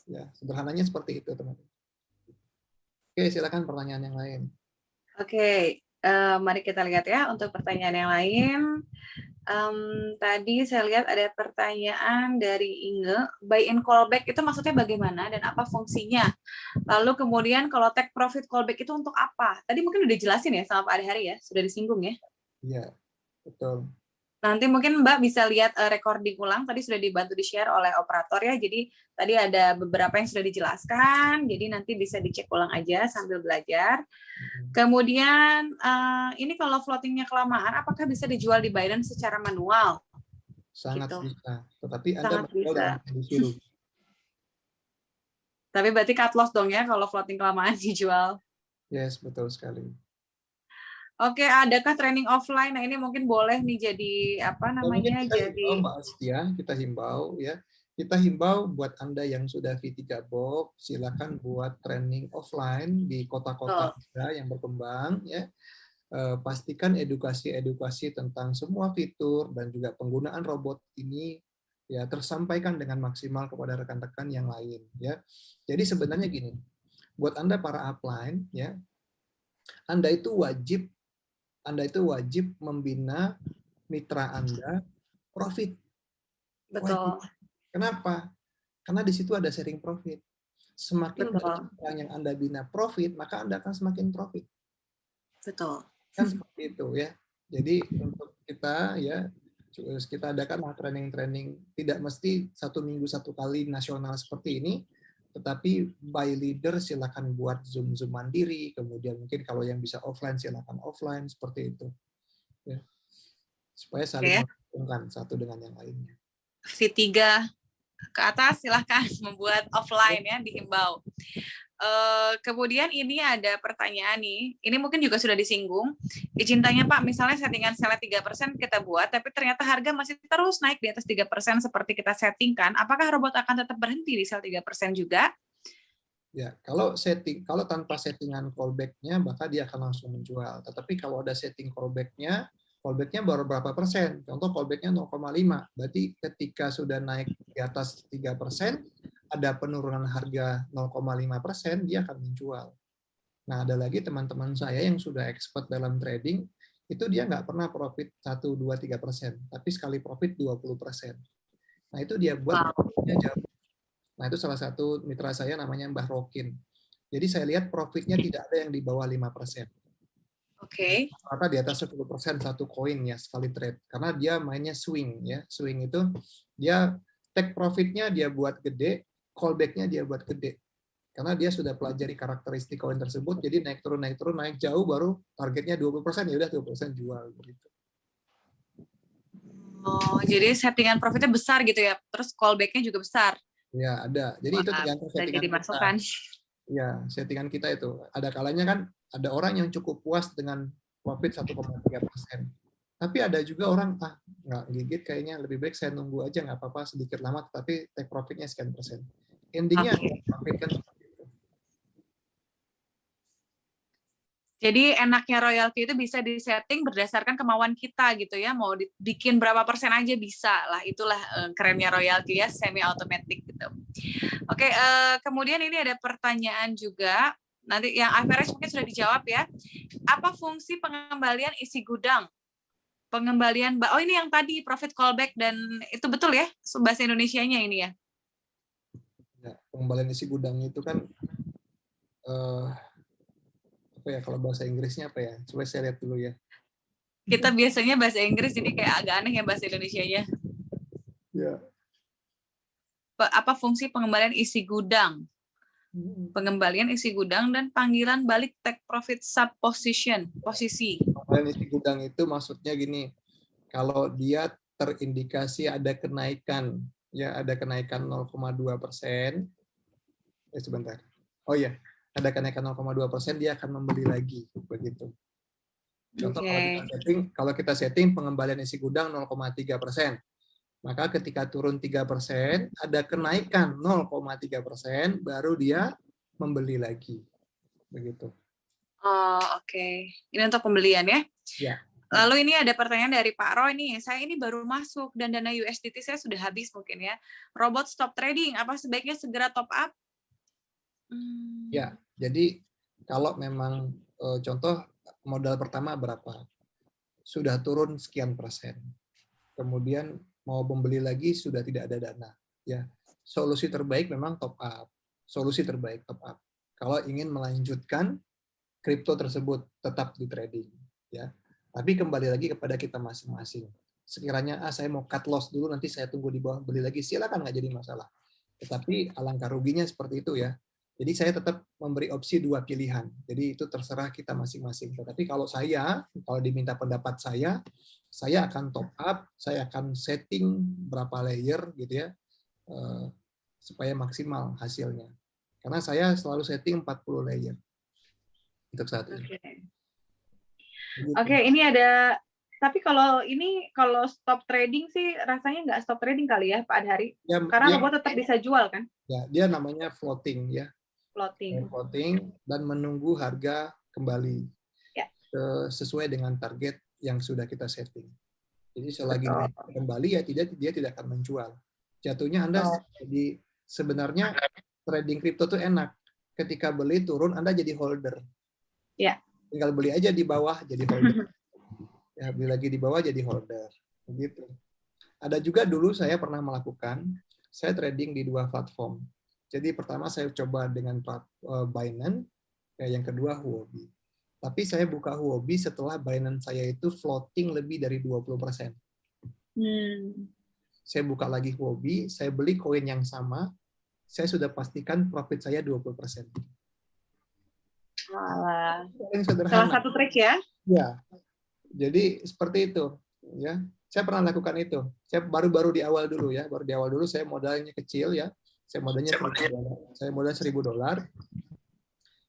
Ya, sederhananya seperti itu, teman-teman. Oke, silakan pertanyaan yang lain. Oke, mari kita lihat ya untuk pertanyaan yang lain. Tadi saya lihat ada pertanyaan dari Inge, buy in callback itu maksudnya bagaimana dan apa fungsinya? Lalu kemudian kalau take profit callback itu untuk apa? Tadi mungkin udah jelasin ya sama Pak Adehari ya, sudah disinggung ya? Iya, betul. Nanti mungkin Mbak bisa lihat recording ulang, tadi sudah dibantu di-share oleh operator ya, jadi tadi ada beberapa yang sudah dijelaskan, jadi nanti bisa dicek ulang aja sambil belajar. Kemudian ini kalau floatingnya kelamaan, apakah bisa dijual di Binance secara manual? Sangat gitu. bisa, tetapi Anda Sangat menjual bisa. dalam kondisi rugi. Tapi berarti cut loss dong ya kalau floating kelamaan dijual. Yes, betul sekali. Oke, adakah training offline? Nah, ini mungkin boleh nih jadi apa namanya? Kita Jadi himbau, Mbak Astia, kita himbau ya. Kita himbau buat Anda yang sudah V3 Box, silakan buat training offline di kota-kota yang berkembang ya. Pastikan edukasi tentang semua fitur dan juga penggunaan robot ini ya tersampaikan dengan maksimal kepada rekan-rekan yang lain ya. Jadi sebenarnya gini, buat Anda para upline ya, Anda itu wajib Anda itu wajib membina mitra Anda profit. Betul. Wajib. Kenapa? Karena di situ ada sharing profit. Semakin Betul. banyak orang yang Anda bina profit, maka Anda akan semakin profit. Betul. Kan seperti itu ya. Jadi untuk kita ya, kita adakan training-training tidak mesti 1 minggu 1 kali nasional seperti ini, tetapi by leader silakan buat Zoom mandiri, kemudian mungkin kalau yang bisa offline silakan offline seperti itu. Ya. Supaya saling menguntungkan satu dengan yang lainnya. V3 ke atas silahkan membuat offline ya, dihimbau. Kemudian ini ada pertanyaan nih, ini mungkin juga sudah disinggung. Izin tanya Pak, misalnya settingan sell 3% kita buat, tapi ternyata harga masih terus naik di atas 3% seperti kita settingkan, apakah robot akan tetap berhenti di sell 3% juga? Ya, kalau tanpa settingan callback-nya, maka dia akan langsung menjual. Tetapi kalau ada setting callback-nya baru berapa persen? Contoh callback-nya 0,5. Berarti ketika sudah naik di atas 3%, ada penurunan harga 0,5%, dia akan menjual. Nah, ada lagi teman-teman saya yang sudah expert dalam trading, itu dia nggak pernah profit 1, 2, 3%, tapi sekali profit 20%. Nah, itu dia buat profitnya jauh. Nah, itu salah satu mitra saya namanya Mbah Rokin. Jadi saya lihat profitnya tidak ada yang di bawah 5%. Oke. Rata di atas 10% satu koin ya sekali trade. Karena dia mainnya swing ya. Swing itu dia take profitnya dia buat gede, callback-nya dia buat gede. Karena dia sudah pelajari karakteristik koin tersebut, jadi naik turun, naik jauh, baru targetnya 20%, ya udah 20% jual. Gitu. Oh, jadi settingan profitnya besar gitu ya, terus callback-nya juga besar? Ya, ada. Jadi itu tergantung settingan jadi kita. Ya, settingan kita itu. Ada kalanya kan, ada orang yang cukup puas dengan profit 1,3%. Tapi ada juga orang, nggak gigit kayaknya, lebih baik saya nunggu aja, nggak apa-apa, sedikit lama, tapi take profitnya sekian persen. Endingnya profit kan. Jadi enaknya royalty itu bisa disetting berdasarkan kemauan kita gitu ya, mau bikin berapa persen aja bisa lah, itulah kerennya royalty ya, semi automatic gitu. Oke, kemudian ini ada pertanyaan juga, nanti yang average mungkin sudah dijawab ya. Apa fungsi pengembalian isi gudang? Pengembalian, oh ini yang tadi profit callback, dan itu betul ya bahasa Indonesianya ini ya? Ya, pengembalian isi gudang itu kan apa ya, kalau bahasa Inggrisnya apa ya? Coba saya lihat dulu ya. Kita biasanya bahasa Inggris, jadi kayak agak aneh ya bahasa Indonesianya. Ya. Apa fungsi pengembalian isi gudang? Pengembalian isi gudang dan panggilan balik take profit sub position, posisi. Pengembalian isi gudang itu maksudnya gini, kalau dia terindikasi ada kenaikan, ya ada kenaikan 0,2%. Sebentar. Oh ya, ada kenaikan 0,2%, dia akan membeli lagi, begitu. Contoh kalau kita setting pengembalian isi gudang 0,3%, maka ketika turun 3%, ada kenaikan 0,3%, baru dia membeli lagi, begitu. Oh, oke. Ini untuk pembelian ya? Ya. Lalu ini ada pertanyaan dari Pak Roy nih, saya ini baru masuk dan dana USDT saya sudah habis mungkin ya. Robot stop trading, apa sebaiknya segera top up? Ya, jadi kalau memang contoh modal pertama berapa? Sudah turun sekian persen. Kemudian mau membeli lagi sudah tidak ada dana. Ya, solusi terbaik memang top up. Solusi terbaik top up. Kalau ingin melanjutkan kripto tersebut tetap di trading, ya. Tapi kembali lagi kepada kita masing-masing. Sekiranya saya mau cut loss dulu, nanti saya tunggu di bawah beli lagi, silakan, nggak jadi masalah. Tetapi alangkah ruginya seperti itu ya. Jadi saya tetap memberi opsi 2 pilihan. Jadi itu terserah kita masing-masing. Tetapi kalau diminta pendapat saya akan top up, saya akan setting berapa layer gitu ya, supaya maksimal hasilnya. Karena saya selalu setting 40 layer untuk saat ini. Oke, ini ada. Tapi kalau stop trading sih rasanya nggak stop trading kali ya Pak Adhari? Ya, karena robot tetap bisa jual kan? Ya, dia namanya floating ya. Floating dan menunggu harga kembali ya, sesuai dengan target yang sudah kita setting. Jadi selagi kembali ya dia tidak akan menjual. Jatuhnya Anda jadi sebenarnya trading kripto itu enak. Ketika beli turun Anda jadi holder. Ya. Tinggal beli aja di bawah jadi holder. Ya, beli lagi di bawah jadi holder. Begitu. Ada juga dulu saya pernah melakukan, saya trading di 2 platform. Jadi pertama saya coba dengan Binance, yang kedua Huobi. Tapi saya buka Huobi setelah Binance saya itu floating lebih dari 20%. Saya buka lagi Huobi, saya beli koin yang sama, saya sudah pastikan profit saya 20%. Walah. Yang sederhana. Salah satu trik ya? Ya. Jadi seperti itu, ya. Saya pernah lakukan itu. Saya baru-baru di awal dulu ya, baru di awal dulu saya modalnya kecil ya. Saya modalnya $1.000. Saya modal $1.000.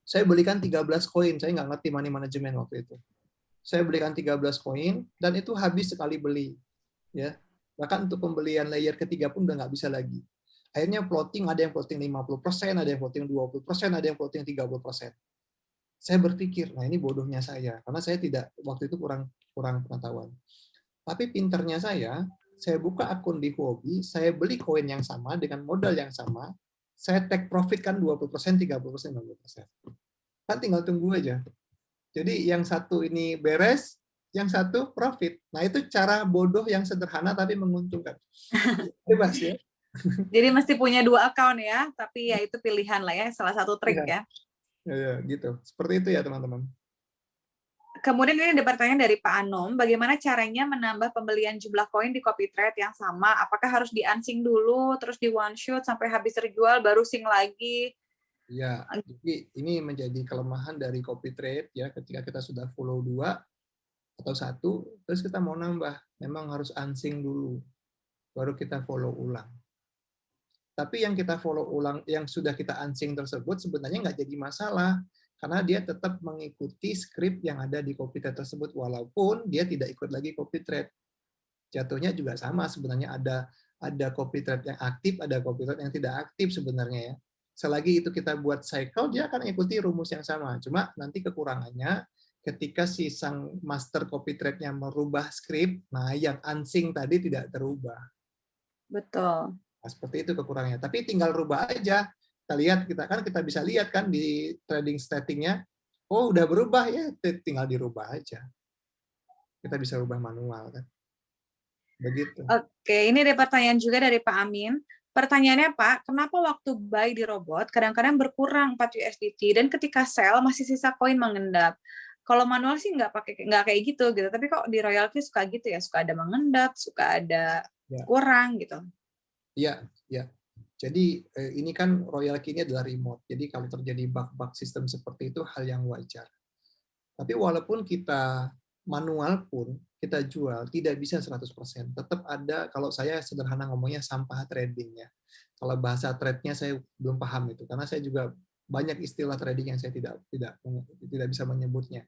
Saya belikan 13 koin, saya nggak ngerti money management waktu itu. Saya belikan 13 koin dan itu habis sekali beli, ya. Bahkan untuk pembelian layer ketiga pun udah nggak bisa lagi. Akhirnya floating, ada yang floating 50%, ada yang floating 20%, ada yang floating 30%. Saya berpikir, nah ini bodohnya saya, karena saya tidak waktu itu kurang pengetahuan. Tapi pinternya saya buka akun di Huobi, saya beli koin yang sama dengan modal yang sama, saya take profit kan 20%, 30%, 50%. Kan tinggal tunggu aja. Jadi yang satu ini beres, yang satu profit. Nah itu cara bodoh yang sederhana tapi menguntungkan. Bebas ya. Jadi mesti punya 2 account ya, tapi ya itu pilihan lah ya, salah satu trik ya. Ya, gitu. Seperti itu ya teman-teman. Kemudian ini ada pertanyaan dari Pak Anom, bagaimana caranya menambah pembelian jumlah koin di copy trade yang sama? Apakah harus di-unsync dulu, terus di one shot sampai habis terjual, baru sync lagi? Ya, jadi ini menjadi kelemahan dari copy trade ya, ketika kita sudah follow 2 atau 1, terus kita mau nambah, memang harus unsync dulu, baru kita follow ulang. Tapi yang kita follow ulang, yang sudah kita unsync tersebut sebenarnya nggak jadi masalah, karena dia tetap mengikuti script yang ada di copy trade tersebut, walaupun dia tidak ikut lagi copy trade. Jatuhnya juga sama sebenarnya, ada copy trade yang aktif, ada copy trade yang tidak aktif sebenarnya ya. Selagi itu kita buat cycle, dia akan ikuti rumus yang sama. Cuma nanti kekurangannya ketika si sang master copy trade-nya merubah script, nah yang unsync tadi tidak terubah. Betul. Nah, seperti itu kekurangannya. Tapi tinggal rubah aja. Kita bisa lihat kan di trading settingnya, oh udah berubah ya, tinggal dirubah aja. Kita bisa rubah manual kan. Begitu. Oke, ini ada pertanyaan juga dari Pak Amin. Pertanyaannya Pak, kenapa waktu buy di robot kadang-kadang berkurang 4 USDT dan ketika sell masih sisa koin mengendap? Kalau manual sih nggak kayak gitu. Tapi kok di royalty suka gitu ya, suka ada mengendap, suka ada kurang gitu. Iya, ya. Jadi ini kan royalty ini adalah remote. Jadi kalau terjadi bug-bug sistem seperti itu hal yang wajar. Tapi walaupun kita manual pun kita jual tidak bisa 100%. Tetap ada, kalau saya sederhana ngomongnya, sampah trading ya. Kalau bahasa trade-nya saya belum paham itu, karena saya juga banyak istilah trading yang saya tidak bisa menyebutnya.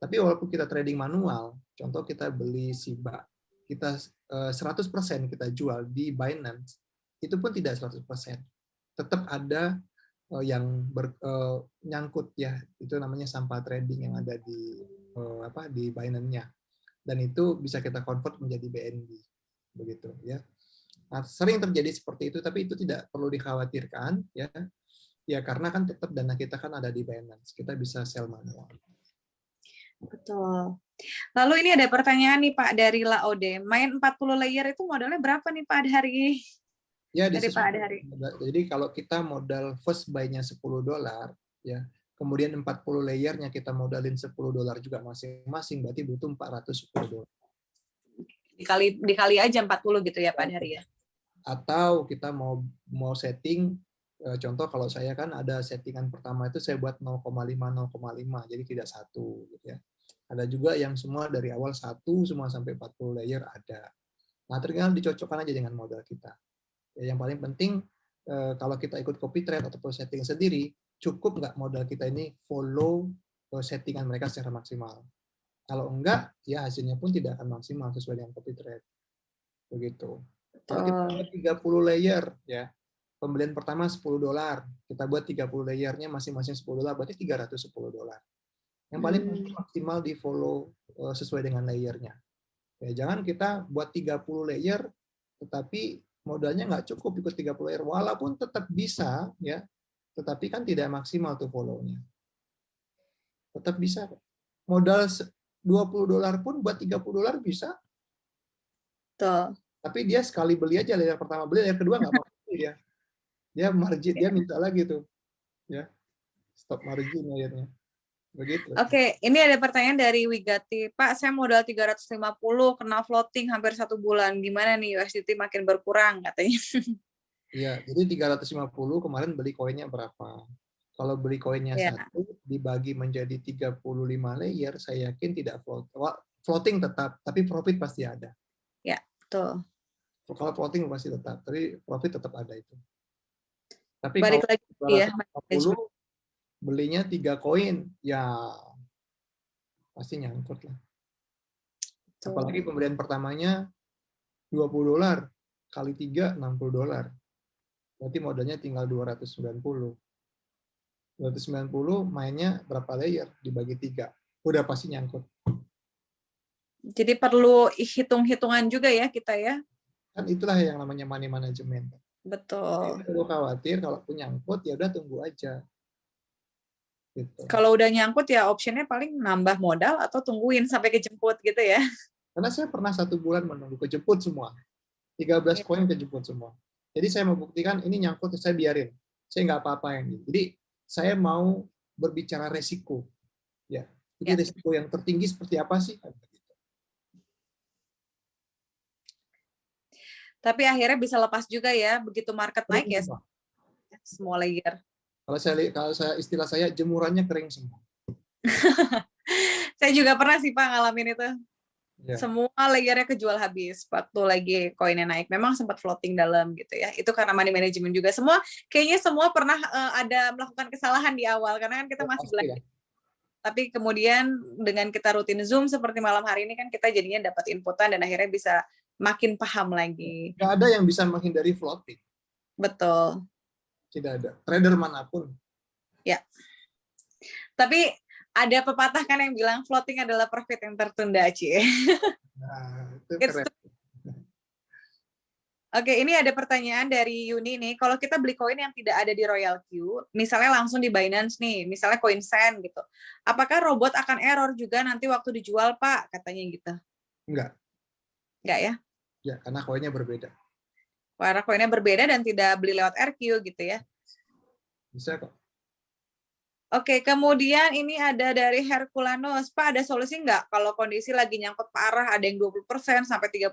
Tapi walaupun kita trading manual, contoh kita beli SIBA, kita 100% kita jual di Binance, itu pun tidak 100%. Tetap ada yang nyangkut ya, itu namanya sampah trading yang ada di Binance-nya, dan itu bisa kita convert menjadi BNB begitu ya. Nah, sering terjadi seperti itu, tapi itu tidak perlu dikhawatirkan ya karena kan tetap dana kita kan ada di Binance, kita bisa sell manual. Betul. Lalu ini ada pertanyaan nih Pak dari Laode, main 40 layer itu modalnya berapa nih Pak hari? Ya, jadi kalau kita modal first buy-nya $10 ya, kemudian 40 layernya kita modalin $10 juga masing-masing, berarti butuh $410. Dikali aja 40 gitu ya Pak hari ya. Atau kita mau setting, contoh kalau saya kan ada settingan pertama itu saya buat 0,5 jadi tidak 1 gitu ya. Ada juga yang semua dari awal 1 semua sampai 40 layer ada. Nah, tinggal dicocokkan aja dengan modal kita. Yang paling penting kalau kita ikut copy trade atau setting sendiri, cukup nggak modal kita ini follow settingan mereka secara maksimal. Kalau enggak, ya hasilnya pun tidak akan maksimal sesuai dengan copy trade. Begitu. Kalau kita buat 30 layer, ya pembelian pertama $10, kita buat 30 layernya masing-masing $10, berarti $310. Yang paling penting maksimal di follow sesuai dengan layernya. Ya, jangan kita buat 30 layer, tetapi modalnya nggak cukup ikut 30 layer, walaupun tetap bisa ya, tetapi kan tidak maksimal tuh follow-nya. Tetap bisa modal $20 pun buat $30 bisa. Betul. Tapi dia sekali beli aja, layer pertama beli, layer kedua nggak apa-apa dia. Dia margin, dia minta lagi tuh, ya stop margin akhirnya. Begitu. Oke, ini ada pertanyaan dari Wigati. Pak, saya modal 350, kena floating hampir 1 bulan. Gimana nih USDT makin berkurang katanya? Iya, jadi 350 kemarin beli koinnya berapa? Kalau beli koinnya Ya, satu dibagi menjadi 35 layer, saya yakin tidak floating tetap, tapi profit pasti ada. ya, betul. Kalau floating pasti tetap, tapi profit tetap ada itu. Tapi Balik kalau lagi ya, 250 belinya 3 koin, ya pasti nyangkut lah. Apalagi pembelian pertamanya $20 kali 3 $60. Berarti modalnya tinggal 290. 290 mainnya berapa layer dibagi 3. Udah pasti nyangkut. Jadi perlu hitung-hitungan juga ya kita ya. Kan itulah yang namanya money management. Betul. Kalau khawatir kalau pun nyangkut ya udah tunggu aja. Gitu. Kalau udah nyangkut ya optionnya paling nambah modal atau tungguin sampai kejemput gitu ya. Karena saya pernah 1 bulan menunggu kejemput semua. 13 koin kejemput semua. Jadi saya mau buktikan ini nyangkut, saya biarin. Saya nggak apa-apa yang ini. Jadi saya mau berbicara resiko. Ya, jadi resiko yang tertinggi seperti apa sih? Tapi akhirnya bisa lepas juga ya, begitu market naik ya semua layer. Kalau saya istilah saya jemurannya kering semua. Saya juga pernah sih Pak ngalamin itu. Ya. Semua layernya kejual habis waktu lagi koinnya naik. Memang sempat floating dalam gitu ya. Itu karena money management juga. Kayaknya semua pernah ada melakukan kesalahan di awal karena kan kita masih belajar. Ya. Tapi kemudian dengan kita rutin Zoom seperti malam hari ini kan kita jadinya dapat inputan dan akhirnya bisa makin paham lagi. Nggak ada yang bisa menghindari floating. Betul. Tidak ada. Trader manapun. Ya. Tapi ada pepatah kan yang bilang floating adalah profit yang tertunda, Ci. Nah, itu keren. Oke, ini ada pertanyaan dari Yuni nih. Kalau kita beli koin yang tidak ada di Royal Q, misalnya langsung di Binance nih, misalnya koin Sen gitu. Apakah robot akan error juga nanti waktu dijual, Pak? Katanya gitu. Enggak. Enggak ya? Ya, karena koinnya berbeda. Karena koinnya berbeda dan tidak beli lewat RQ gitu ya? Bisa kok. Oke, kemudian ini ada dari Herculanus. Pak, ada solusi nggak kalau kondisi lagi nyangkut parah, ada yang 20% sampai 30%,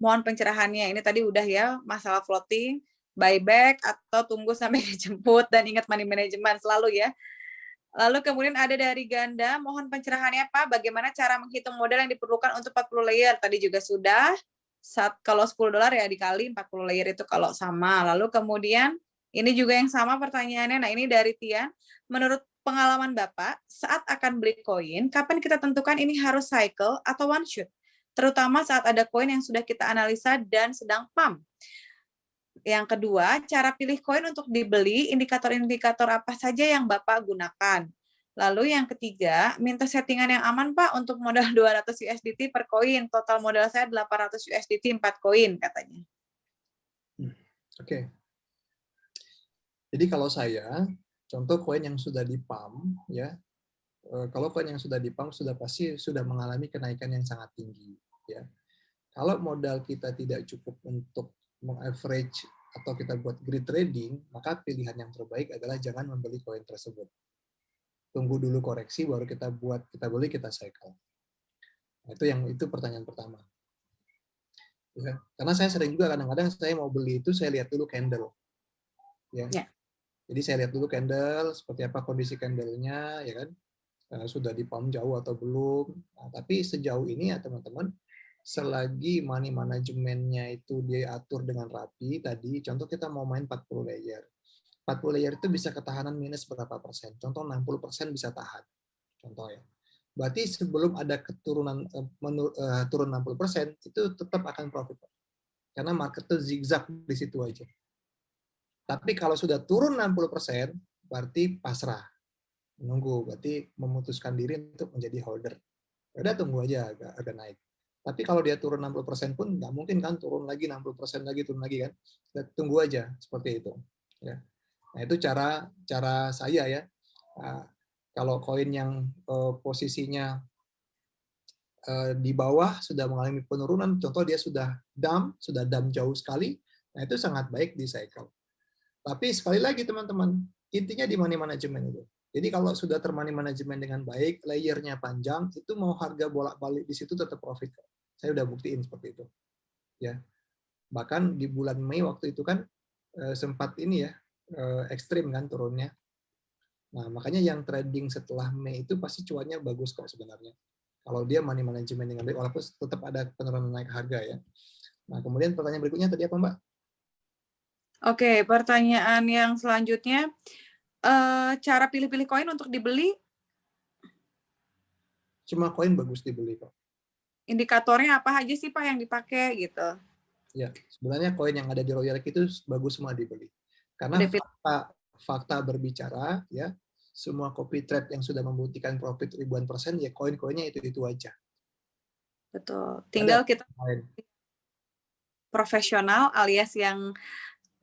mohon pencerahannya. Ini tadi udah ya, masalah floating, buyback, atau tunggu sampai dijemput, dan ingat money management selalu ya. Lalu kemudian ada dari Ganda, mohon pencerahannya Pak, bagaimana cara menghitung modal yang diperlukan untuk 40 layer? Tadi juga sudah, kalau $10 ya dikali 40 layer itu kalau sama. Lalu kemudian, ini juga yang sama pertanyaannya, nah ini dari Tian, menurut pengalaman Bapak, saat akan beli koin, kapan kita tentukan ini harus cycle atau one shot? Terutama saat ada koin yang sudah kita analisa dan sedang pump. Yang kedua, cara pilih koin untuk dibeli, indikator-indikator apa saja yang Bapak gunakan. Lalu yang ketiga, minta settingan yang aman Pak untuk modal 200 USDT per koin. Total modal saya 800 USDT 4 koin katanya. Oke. Jadi kalau saya, contoh koin yang sudah di-pump, ya, kalau koin yang sudah di-pump sudah pasti sudah mengalami kenaikan yang sangat tinggi. Ya. Kalau modal kita tidak cukup untuk meng-average atau kita buat greed trading, maka pilihan yang terbaik adalah jangan membeli koin tersebut. Tunggu dulu koreksi, baru kita beli, kita cycle. Nah, itu pertanyaan pertama. Ya. Karena saya sering juga kadang-kadang saya mau beli itu saya lihat dulu candle. Ya. Jadi saya lihat dulu candle, seperti apa kondisi candle-nya, ya kan? Sudah di-pump jauh atau belum. Nah, tapi sejauh ini ya teman-teman, selagi money manajemennya itu dia atur dengan rapi, tadi contoh kita mau main 40 layer. 40 layer itu bisa ketahanan minus berapa persen? Contoh 60% bisa tahan. Contoh ya. Berarti sebelum ada keturunan turun 60%, itu tetap akan profit. Karena market itu zigzag di situ aja. Tapi kalau sudah turun 60%, berarti pasrah. Menunggu, berarti memutuskan diri untuk menjadi holder. Udah tunggu aja agak naik. Tapi kalau dia turun 60% pun nggak mungkin kan turun lagi 60% lagi, turun lagi kan. Tunggu aja seperti itu. Ya. Nah itu cara saya ya. Kalau koin yang posisinya di bawah sudah mengalami penurunan, contoh dia sudah dump jauh sekali, nah itu sangat baik di cycle. Tapi sekali lagi teman-teman, intinya di money management itu. Jadi kalau sudah termoney management dengan baik, layernya panjang, itu mau harga bolak-balik di situ tetap profit. Saya udah buktiin seperti itu. Ya. Bahkan di bulan Mei waktu itu kan sempat ini ya, ekstrim kan turunnya. Nah, makanya yang trading setelah Mei itu pasti cuannya bagus kok sebenarnya. Kalau dia money management dengan baik, walaupun tetap ada penurunan naik harga ya. Nah, kemudian pertanyaan berikutnya tadi apa, Mbak? Oke, pertanyaan yang selanjutnya, cara pilih-pilih koin untuk dibeli, Cuma koin bagus dibeli kok. indikatornya apa aja sih Pak yang dipakai gitu? Ya, sebenarnya koin yang ada di Royal itu bagus semua dibeli. Karena fakta berbicara, ya, semua copy trade yang sudah membuktikan profit ribuan persen, ya koin-koinnya itu aja. Betul. Tinggal kita profesional alias yang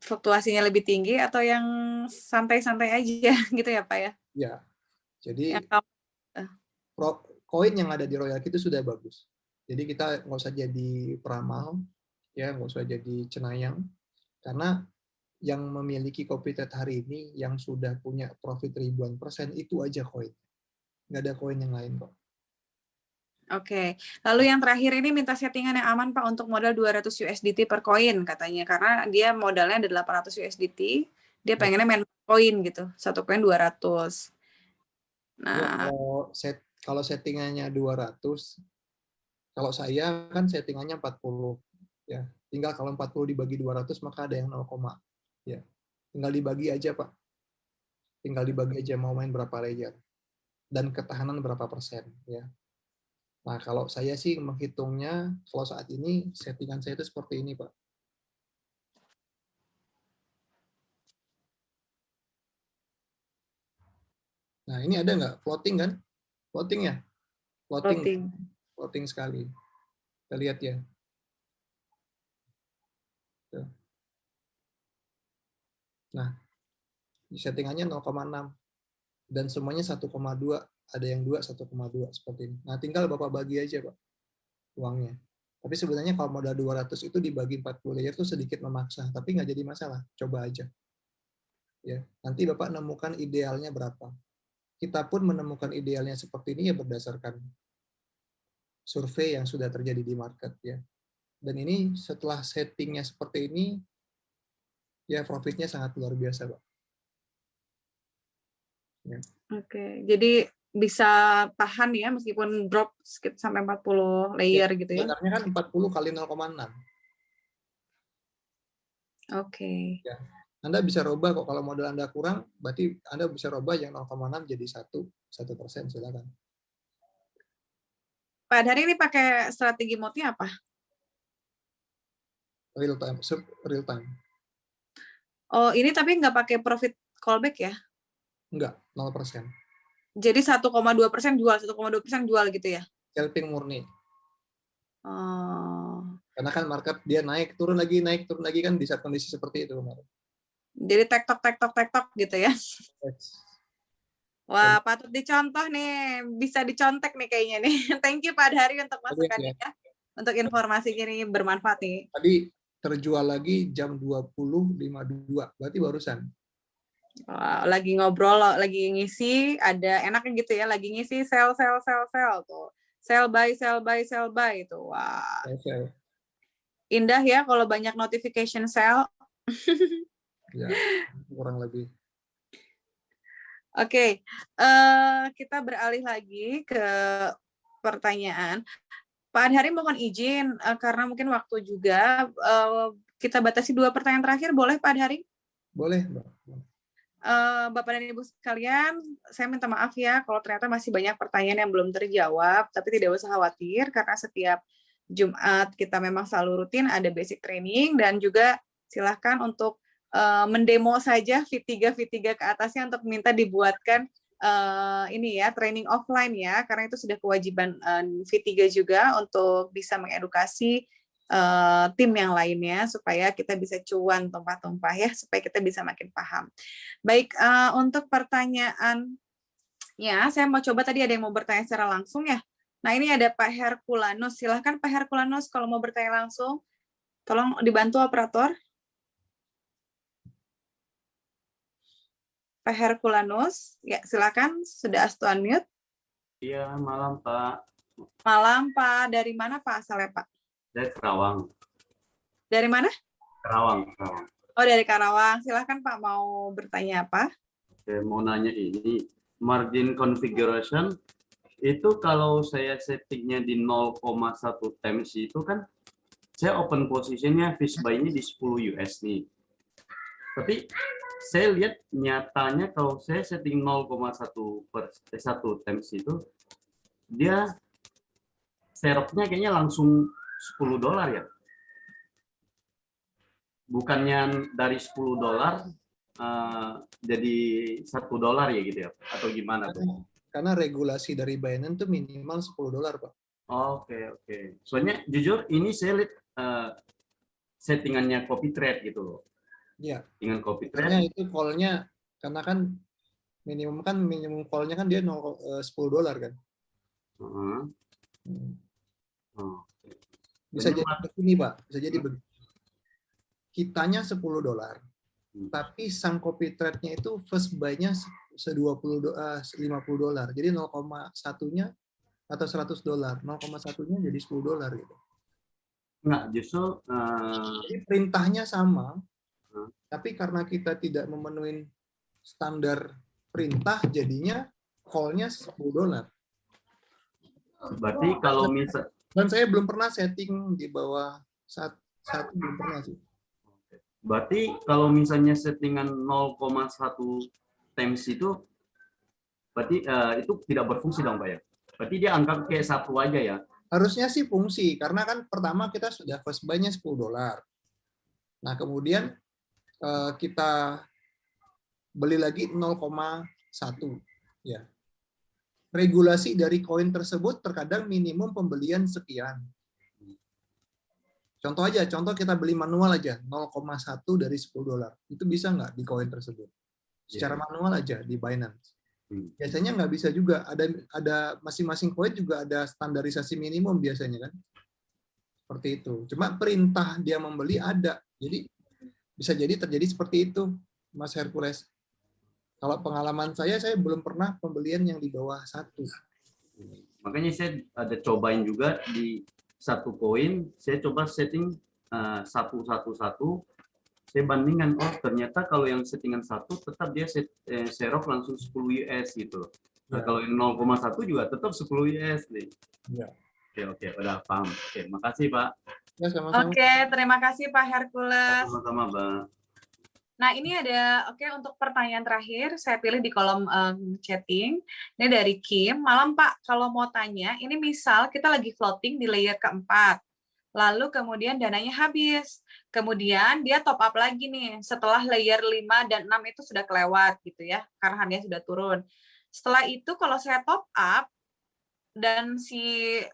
fluktuasinya lebih tinggi atau yang santai-santai aja gitu ya Pak ya? Ya, jadi Yang koin yang ada di Royal itu sudah bagus. Jadi kita nggak usah jadi peramal, ya nggak usah jadi cenayang, karena yang memiliki copy trade hari ini yang sudah punya profit ribuan persen itu aja koin. Nggak ada koin yang lain kok. Oke, lalu yang terakhir ini minta settingan yang aman Pak untuk modal 200 USDT per koin katanya, karena dia modalnya ada 800 USDT, dia pengennya main koin gitu, satu koin 200. Nah, kalau settingannya 200, kalau saya kan settingannya 40 ya. Tinggal kalau 40 dibagi 200 maka ada yang 0, ya. Tinggal dibagi aja, Pak. Tinggal dibagi aja mau main berapa layer dan ketahanan berapa persen, ya. Nah, kalau saya sih menghitungnya, kalau saat ini settingan saya itu seperti ini, Pak. Nah, ini ada nggak floating kan? Floating ya? Floating sekali. Kita lihat ya. Nah, settingannya 0,6 dan semuanya 1,2, ada yang 2, 1,2 seperti ini. Nah, tinggal Bapak bagi aja, Pak, uangnya. Tapi sebenarnya kalau modal 200 itu dibagi 40 layer itu sedikit memaksa, tapi nggak jadi masalah, coba aja. Ya, nanti Bapak nemukan idealnya berapa. Kita pun menemukan idealnya seperti ini ya berdasarkan survei yang sudah terjadi di market ya. Dan ini setelah settingnya seperti ini, ya profitnya sangat luar biasa, Pak. Ya. Oke, jadi bisa tahan ya meskipun drop sampai 40 layer Ya, gitu ya. sebenarnya kan 40 kali 0,6. Oke. Ya. Anda bisa robah kok, kalau modal Anda kurang, berarti Anda bisa robah yang 0,6 jadi 1%, silakan. Pak Dhani ini pakai strategi mode-nya apa? Real time. Oh, ini tapi nggak pakai profit callback ya? Enggak, 0%. Jadi 1,2% jual, 1,2% jual gitu ya? Scalping murni. Oh. Karena kan market dia naik, turun lagi kan di saat kondisi seperti itu kemarin. Jadi tektok gitu ya? Wah, patut dicontoh nih, bisa dicontek nih kayaknya nih. Thank you Pak Dhari untuk masukannya ya. Untuk informasi ini bermanfaat nih. Tadi terjual lagi jam 20.52, berarti barusan. Wah, lagi ngobrol, lagi ngisi, ada enaknya gitu ya, lagi ngisi sell tuh. Sell buy itu. Wah. Indah ya kalau banyak notification sell. Ya, kurang lebih. Oke, kita beralih lagi ke pertanyaan. Pak Adhari mohon izin, karena mungkin waktu juga, kita batasi 2 pertanyaan terakhir, boleh Pak Adhari? Boleh, Mbak. Bapak dan Ibu sekalian, saya minta maaf ya kalau ternyata masih banyak pertanyaan yang belum terjawab, tapi tidak usah khawatir karena setiap Jumat kita memang selalu rutin ada basic training dan juga silahkan untuk mendemo saja V3 ke atasnya untuk minta dibuatkan ini ya training offline ya, karena itu sudah kewajiban V3 juga untuk bisa mengedukasi tim yang lainnya supaya kita bisa cuan tumpah-tumpah ya, supaya kita bisa makin paham. Baik, untuk pertanyaannya, saya mau coba tadi ada yang mau bertanya secara langsung ya. Nah, ini ada Pak Herculanus. Silahkan Pak Herculanus kalau mau bertanya langsung. Tolong dibantu operator. Pak Herculanus, ya silakan. Sudah astu unmute. Iya, malam Pak. Malam Pak. Dari mana Pak asalnya Pak? Dari Karawang. Dari mana? Karawang, Karawang. Oh, dari Karawang. Silakan Pak, mau bertanya apa? Oke, mau nanya ini, margin configuration itu kalau saya settingnya di 0,1 times itu kan saya open positionnya fish buy-nya di 10 US nih. Tapi saya lihat nyatanya kalau saya setting 0,1 times itu dia seroknya kayaknya langsung $10 ya. Bukannya dari $10 jadi $1 ya gitu ya, atau gimana tuh? Karena regulasi dari Binance itu minimal $10, Pak. Oke. Soalnya jujur ini saya lihat settingannya copy trade gitu loh. Iya. Dengan copy Makanya trade. itu call-nya, karena kan minimum call-nya kan dia $10 kan. Bisa Ini jadi begini, Pak. Bisa jadi begini. Kitanya $10, tapi sang copy trade-nya itu first buy-nya $50. Jadi 0,1-nya atau $100, 0,1-nya jadi $10 gitu. Enggak, justru Jadi perintahnya sama, tapi karena kita tidak memenuhi standar perintah, jadinya call-nya $10. berarti kalau misal Dan saya belum pernah setting di bawah satu belum pernah sih. berarti kalau misalnya settingan 0,1 times itu berarti itu tidak berfungsi dong Pak ya? Berarti dia anggap kayak satu aja ya? Harusnya sih fungsi, karena kan pertama kita sudah first buy-nya $10. Nah, kemudian kita beli lagi 0,1. Ya. Regulasi dari koin tersebut terkadang minimum pembelian sekian. Contoh kita beli manual aja, 0,1 dari $10. Itu bisa nggak di koin tersebut? Secara manual aja di Binance. Biasanya nggak bisa juga. Ada masing-masing koin juga ada standarisasi minimum biasanya kan. Seperti itu. Cuma perintah dia membeli ada. Jadi bisa jadi terjadi seperti itu, Mas Hercules. Kalau pengalaman saya belum pernah pembelian yang di bawah 1. Makanya saya ada cobain juga di satu koin, saya coba setting 111, saya bandingkan, oh ternyata kalau yang settingan 1 tetap dia serok langsung 10 US gitu. Nah, kalau yang 0,1 juga tetap 10 US nih. Ya. Oke, udah paham. Oke, makasih Pak. Ya, sama-sama. Oke, terima kasih Pak Hercules. Sama-sama, Pak. Nah, ini ada, untuk pertanyaan terakhir, saya pilih di kolom chatting. Ini dari Kim. Malam Pak, kalau mau tanya, ini misal kita lagi floating di layer keempat, lalu kemudian dananya habis. Kemudian dia top up lagi nih, setelah layer 5 dan 6 itu sudah kelewat gitu ya, karena harganya sudah turun. Setelah itu kalau saya top up, dan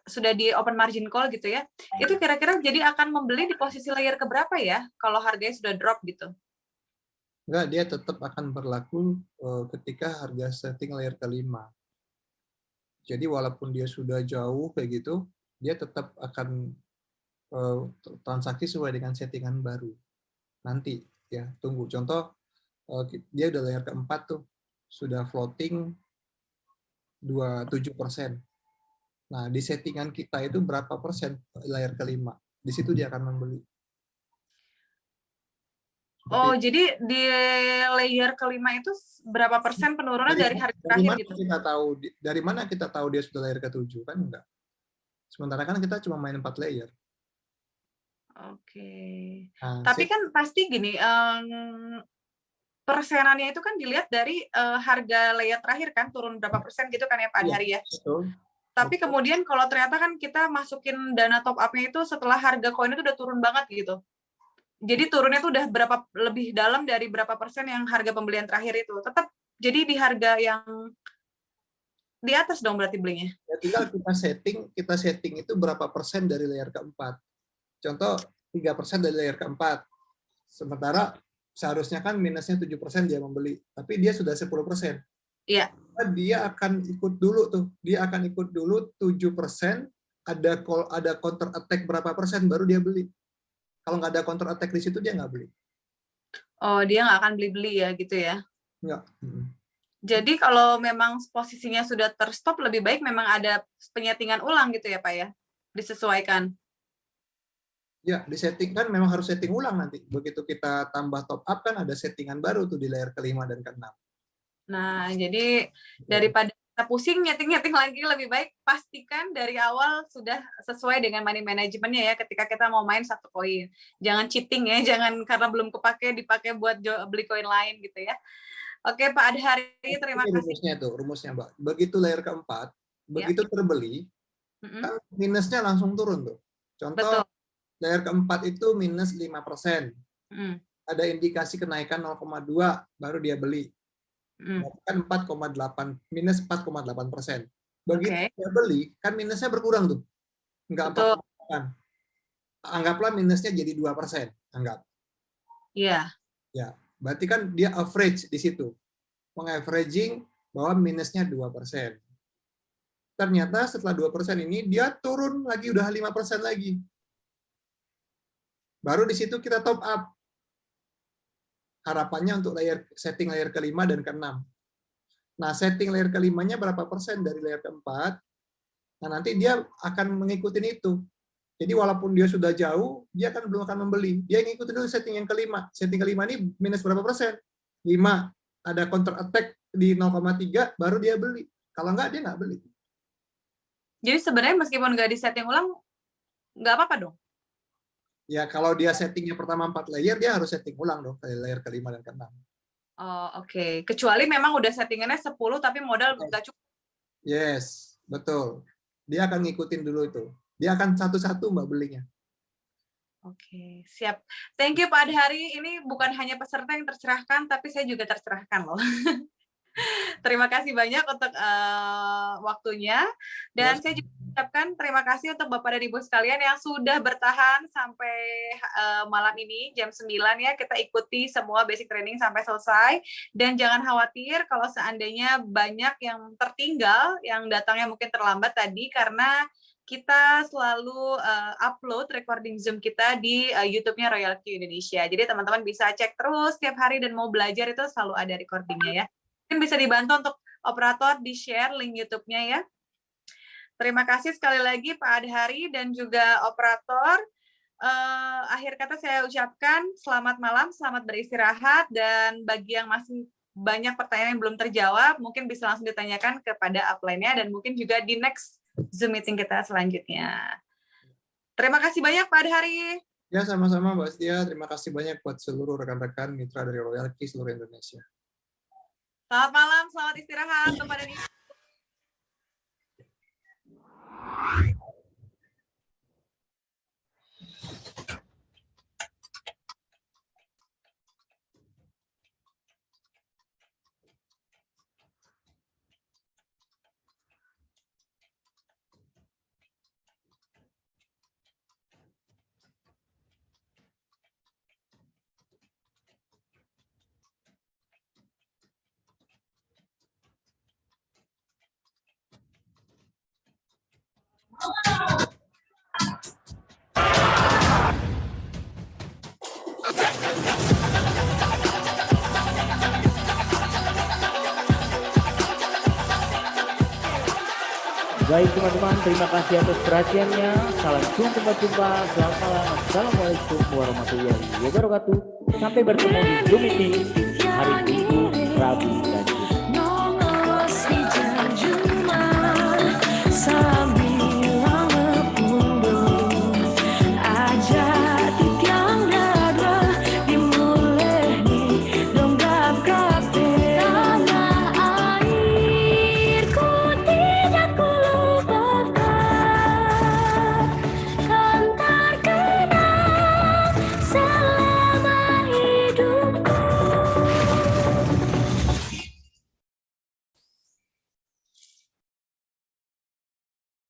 sudah di open margin call gitu ya, itu kira-kira jadi akan membeli di posisi layer keberapa ya, kalau harganya sudah drop gitu? Enggak, dia tetap akan berlaku ketika harga setting layer kelima. Jadi walaupun dia sudah jauh kayak gitu, dia tetap akan transaksi sesuai dengan settingan baru. Nanti ya, tunggu. Contoh, dia udah layer keempat tuh, sudah floating 27%. Nah, di settingan kita itu berapa persen layer kelima? Di situ dia akan membeli. Oh, jadi di layer kelima itu berapa persen penurunan dari harga terakhir gitu? Dari mana kita tahu dia sudah layer ke-7? Kan enggak. Sementara kan kita cuma main 4 layer. Oke. Nah, tapi kan pasti gini, persenannya itu kan dilihat dari harga layer terakhir kan, turun berapa persen gitu kan ya Pak Hari ya? Betul. Tapi kemudian kalau ternyata kan kita masukin dana top up-nya itu setelah harga koin itu udah turun banget gitu. Jadi turunnya tuh udah berapa lebih dalam dari berapa persen yang harga pembelian terakhir itu. Tetap jadi di harga yang di atas dong berarti belinya. Ya, tinggal kita setting itu berapa persen dari layer keempat. Contoh 3% dari layer keempat. Sementara seharusnya kan minusnya 7% dia membeli, tapi dia sudah 10%. Iya. Dia akan ikut dulu tuh. Dia akan ikut dulu 7%, ada counter attack berapa persen baru dia beli. Kalau nggak ada counter attack di situ dia nggak beli. Oh, dia nggak akan beli-beli ya gitu ya. Nggak. Jadi kalau memang posisinya sudah terstop, lebih baik memang ada penyetingan ulang gitu ya Pak ya? Disesuaikan. Ya, disetting kan memang harus setting ulang nanti. Begitu kita tambah top up kan ada settingan baru tuh di layer ke-5 dan ke-6. Nah, jadi daripada kita pusing nyeting-nyeting lagi, lebih baik pastikan dari awal sudah sesuai dengan money managementnya ya ketika kita mau main satu koin. Jangan cheating ya, jangan karena belum kepake dipakai buat beli koin lain gitu ya. Oke Pak Adhari, terima kasih. Rumusnya Mbak. Begitu layer keempat, begitu terbeli, kan minusnya langsung turun tuh. Contoh, layer keempat itu minus 5%. Ada indikasi kenaikan 0,2, baru dia beli. Kan 4,8, minus 4,8%. Begitu dia beli, kan minusnya berkurang tuh. Enggak 4,8. Anggaplah minusnya jadi 2%. Anggap. Iya. Ya, berarti kan dia average di situ. Mengaveraging bahwa minusnya 2%. Ternyata setelah 2% ini dia turun lagi udah 5% lagi. Baru di situ kita top up. Harapannya untuk setting layer ke-5 dan ke-6. Nah, setting layer ke-5-nya berapa persen dari layer ke-4? Nah, nanti dia akan mengikuti itu. Jadi walaupun dia sudah jauh, dia kan belum akan membeli. Dia ngikutin dulu setting yang ke-5. Setting ke-5 ini minus berapa persen? 5. Ada counter attack di 0,3, baru dia beli. Kalau enggak, dia nggak beli. Jadi sebenarnya meskipun nggak disetting ulang, nggak apa-apa dong? Ya, kalau dia settingnya pertama 4 layer, dia harus setting ulang dong, layer ke-5 dan ke-6. Oh, oke. Kecuali memang udah settingannya 10, tapi modal nggak cukup. Yes, betul. Dia akan ngikutin dulu itu. Dia akan satu-satu Mbak belinya. Oke, siap. Thank you Pak Adhari. Ini bukan hanya peserta yang tercerahkan, tapi saya juga tercerahkan loh. Terima kasih banyak untuk waktunya. Dan saya juga ucapkan terima kasih untuk Bapak dan Ibu sekalian yang sudah bertahan sampai malam ini, jam 9 ya. Kita ikuti semua basic training sampai selesai. Dan jangan khawatir kalau seandainya banyak yang tertinggal, yang datangnya mungkin terlambat tadi, karena kita selalu upload recording Zoom kita di YouTube-nya Royal Q Indonesia. Jadi teman-teman bisa cek terus setiap hari dan mau belajar itu selalu ada recordingnya ya. Mungkin bisa dibantu untuk operator di-share link YouTube-nya ya. Terima kasih sekali lagi Pak Adhari dan juga operator. Akhir kata saya ucapkan selamat malam, selamat beristirahat, dan bagi yang masih banyak pertanyaan yang belum terjawab, mungkin bisa langsung ditanyakan kepada upline-nya dan mungkin juga di next Zoom meeting kita selanjutnya. Terima kasih banyak Pak Adhari. Ya, sama-sama Mbak Setia. Terima kasih banyak buat seluruh rekan-rekan mitra dari Royal Q seluruh Indonesia. Selamat malam, selamat istirahat Bapak dan Ibu. Baik teman-teman, terima kasih atas perhatiannya. Salam jumpa, selamat malam. Assalamualaikum warahmatullahi wabarakatuh. Sampai bertemu di Zoom meeting hari Minggu, Rabu, dan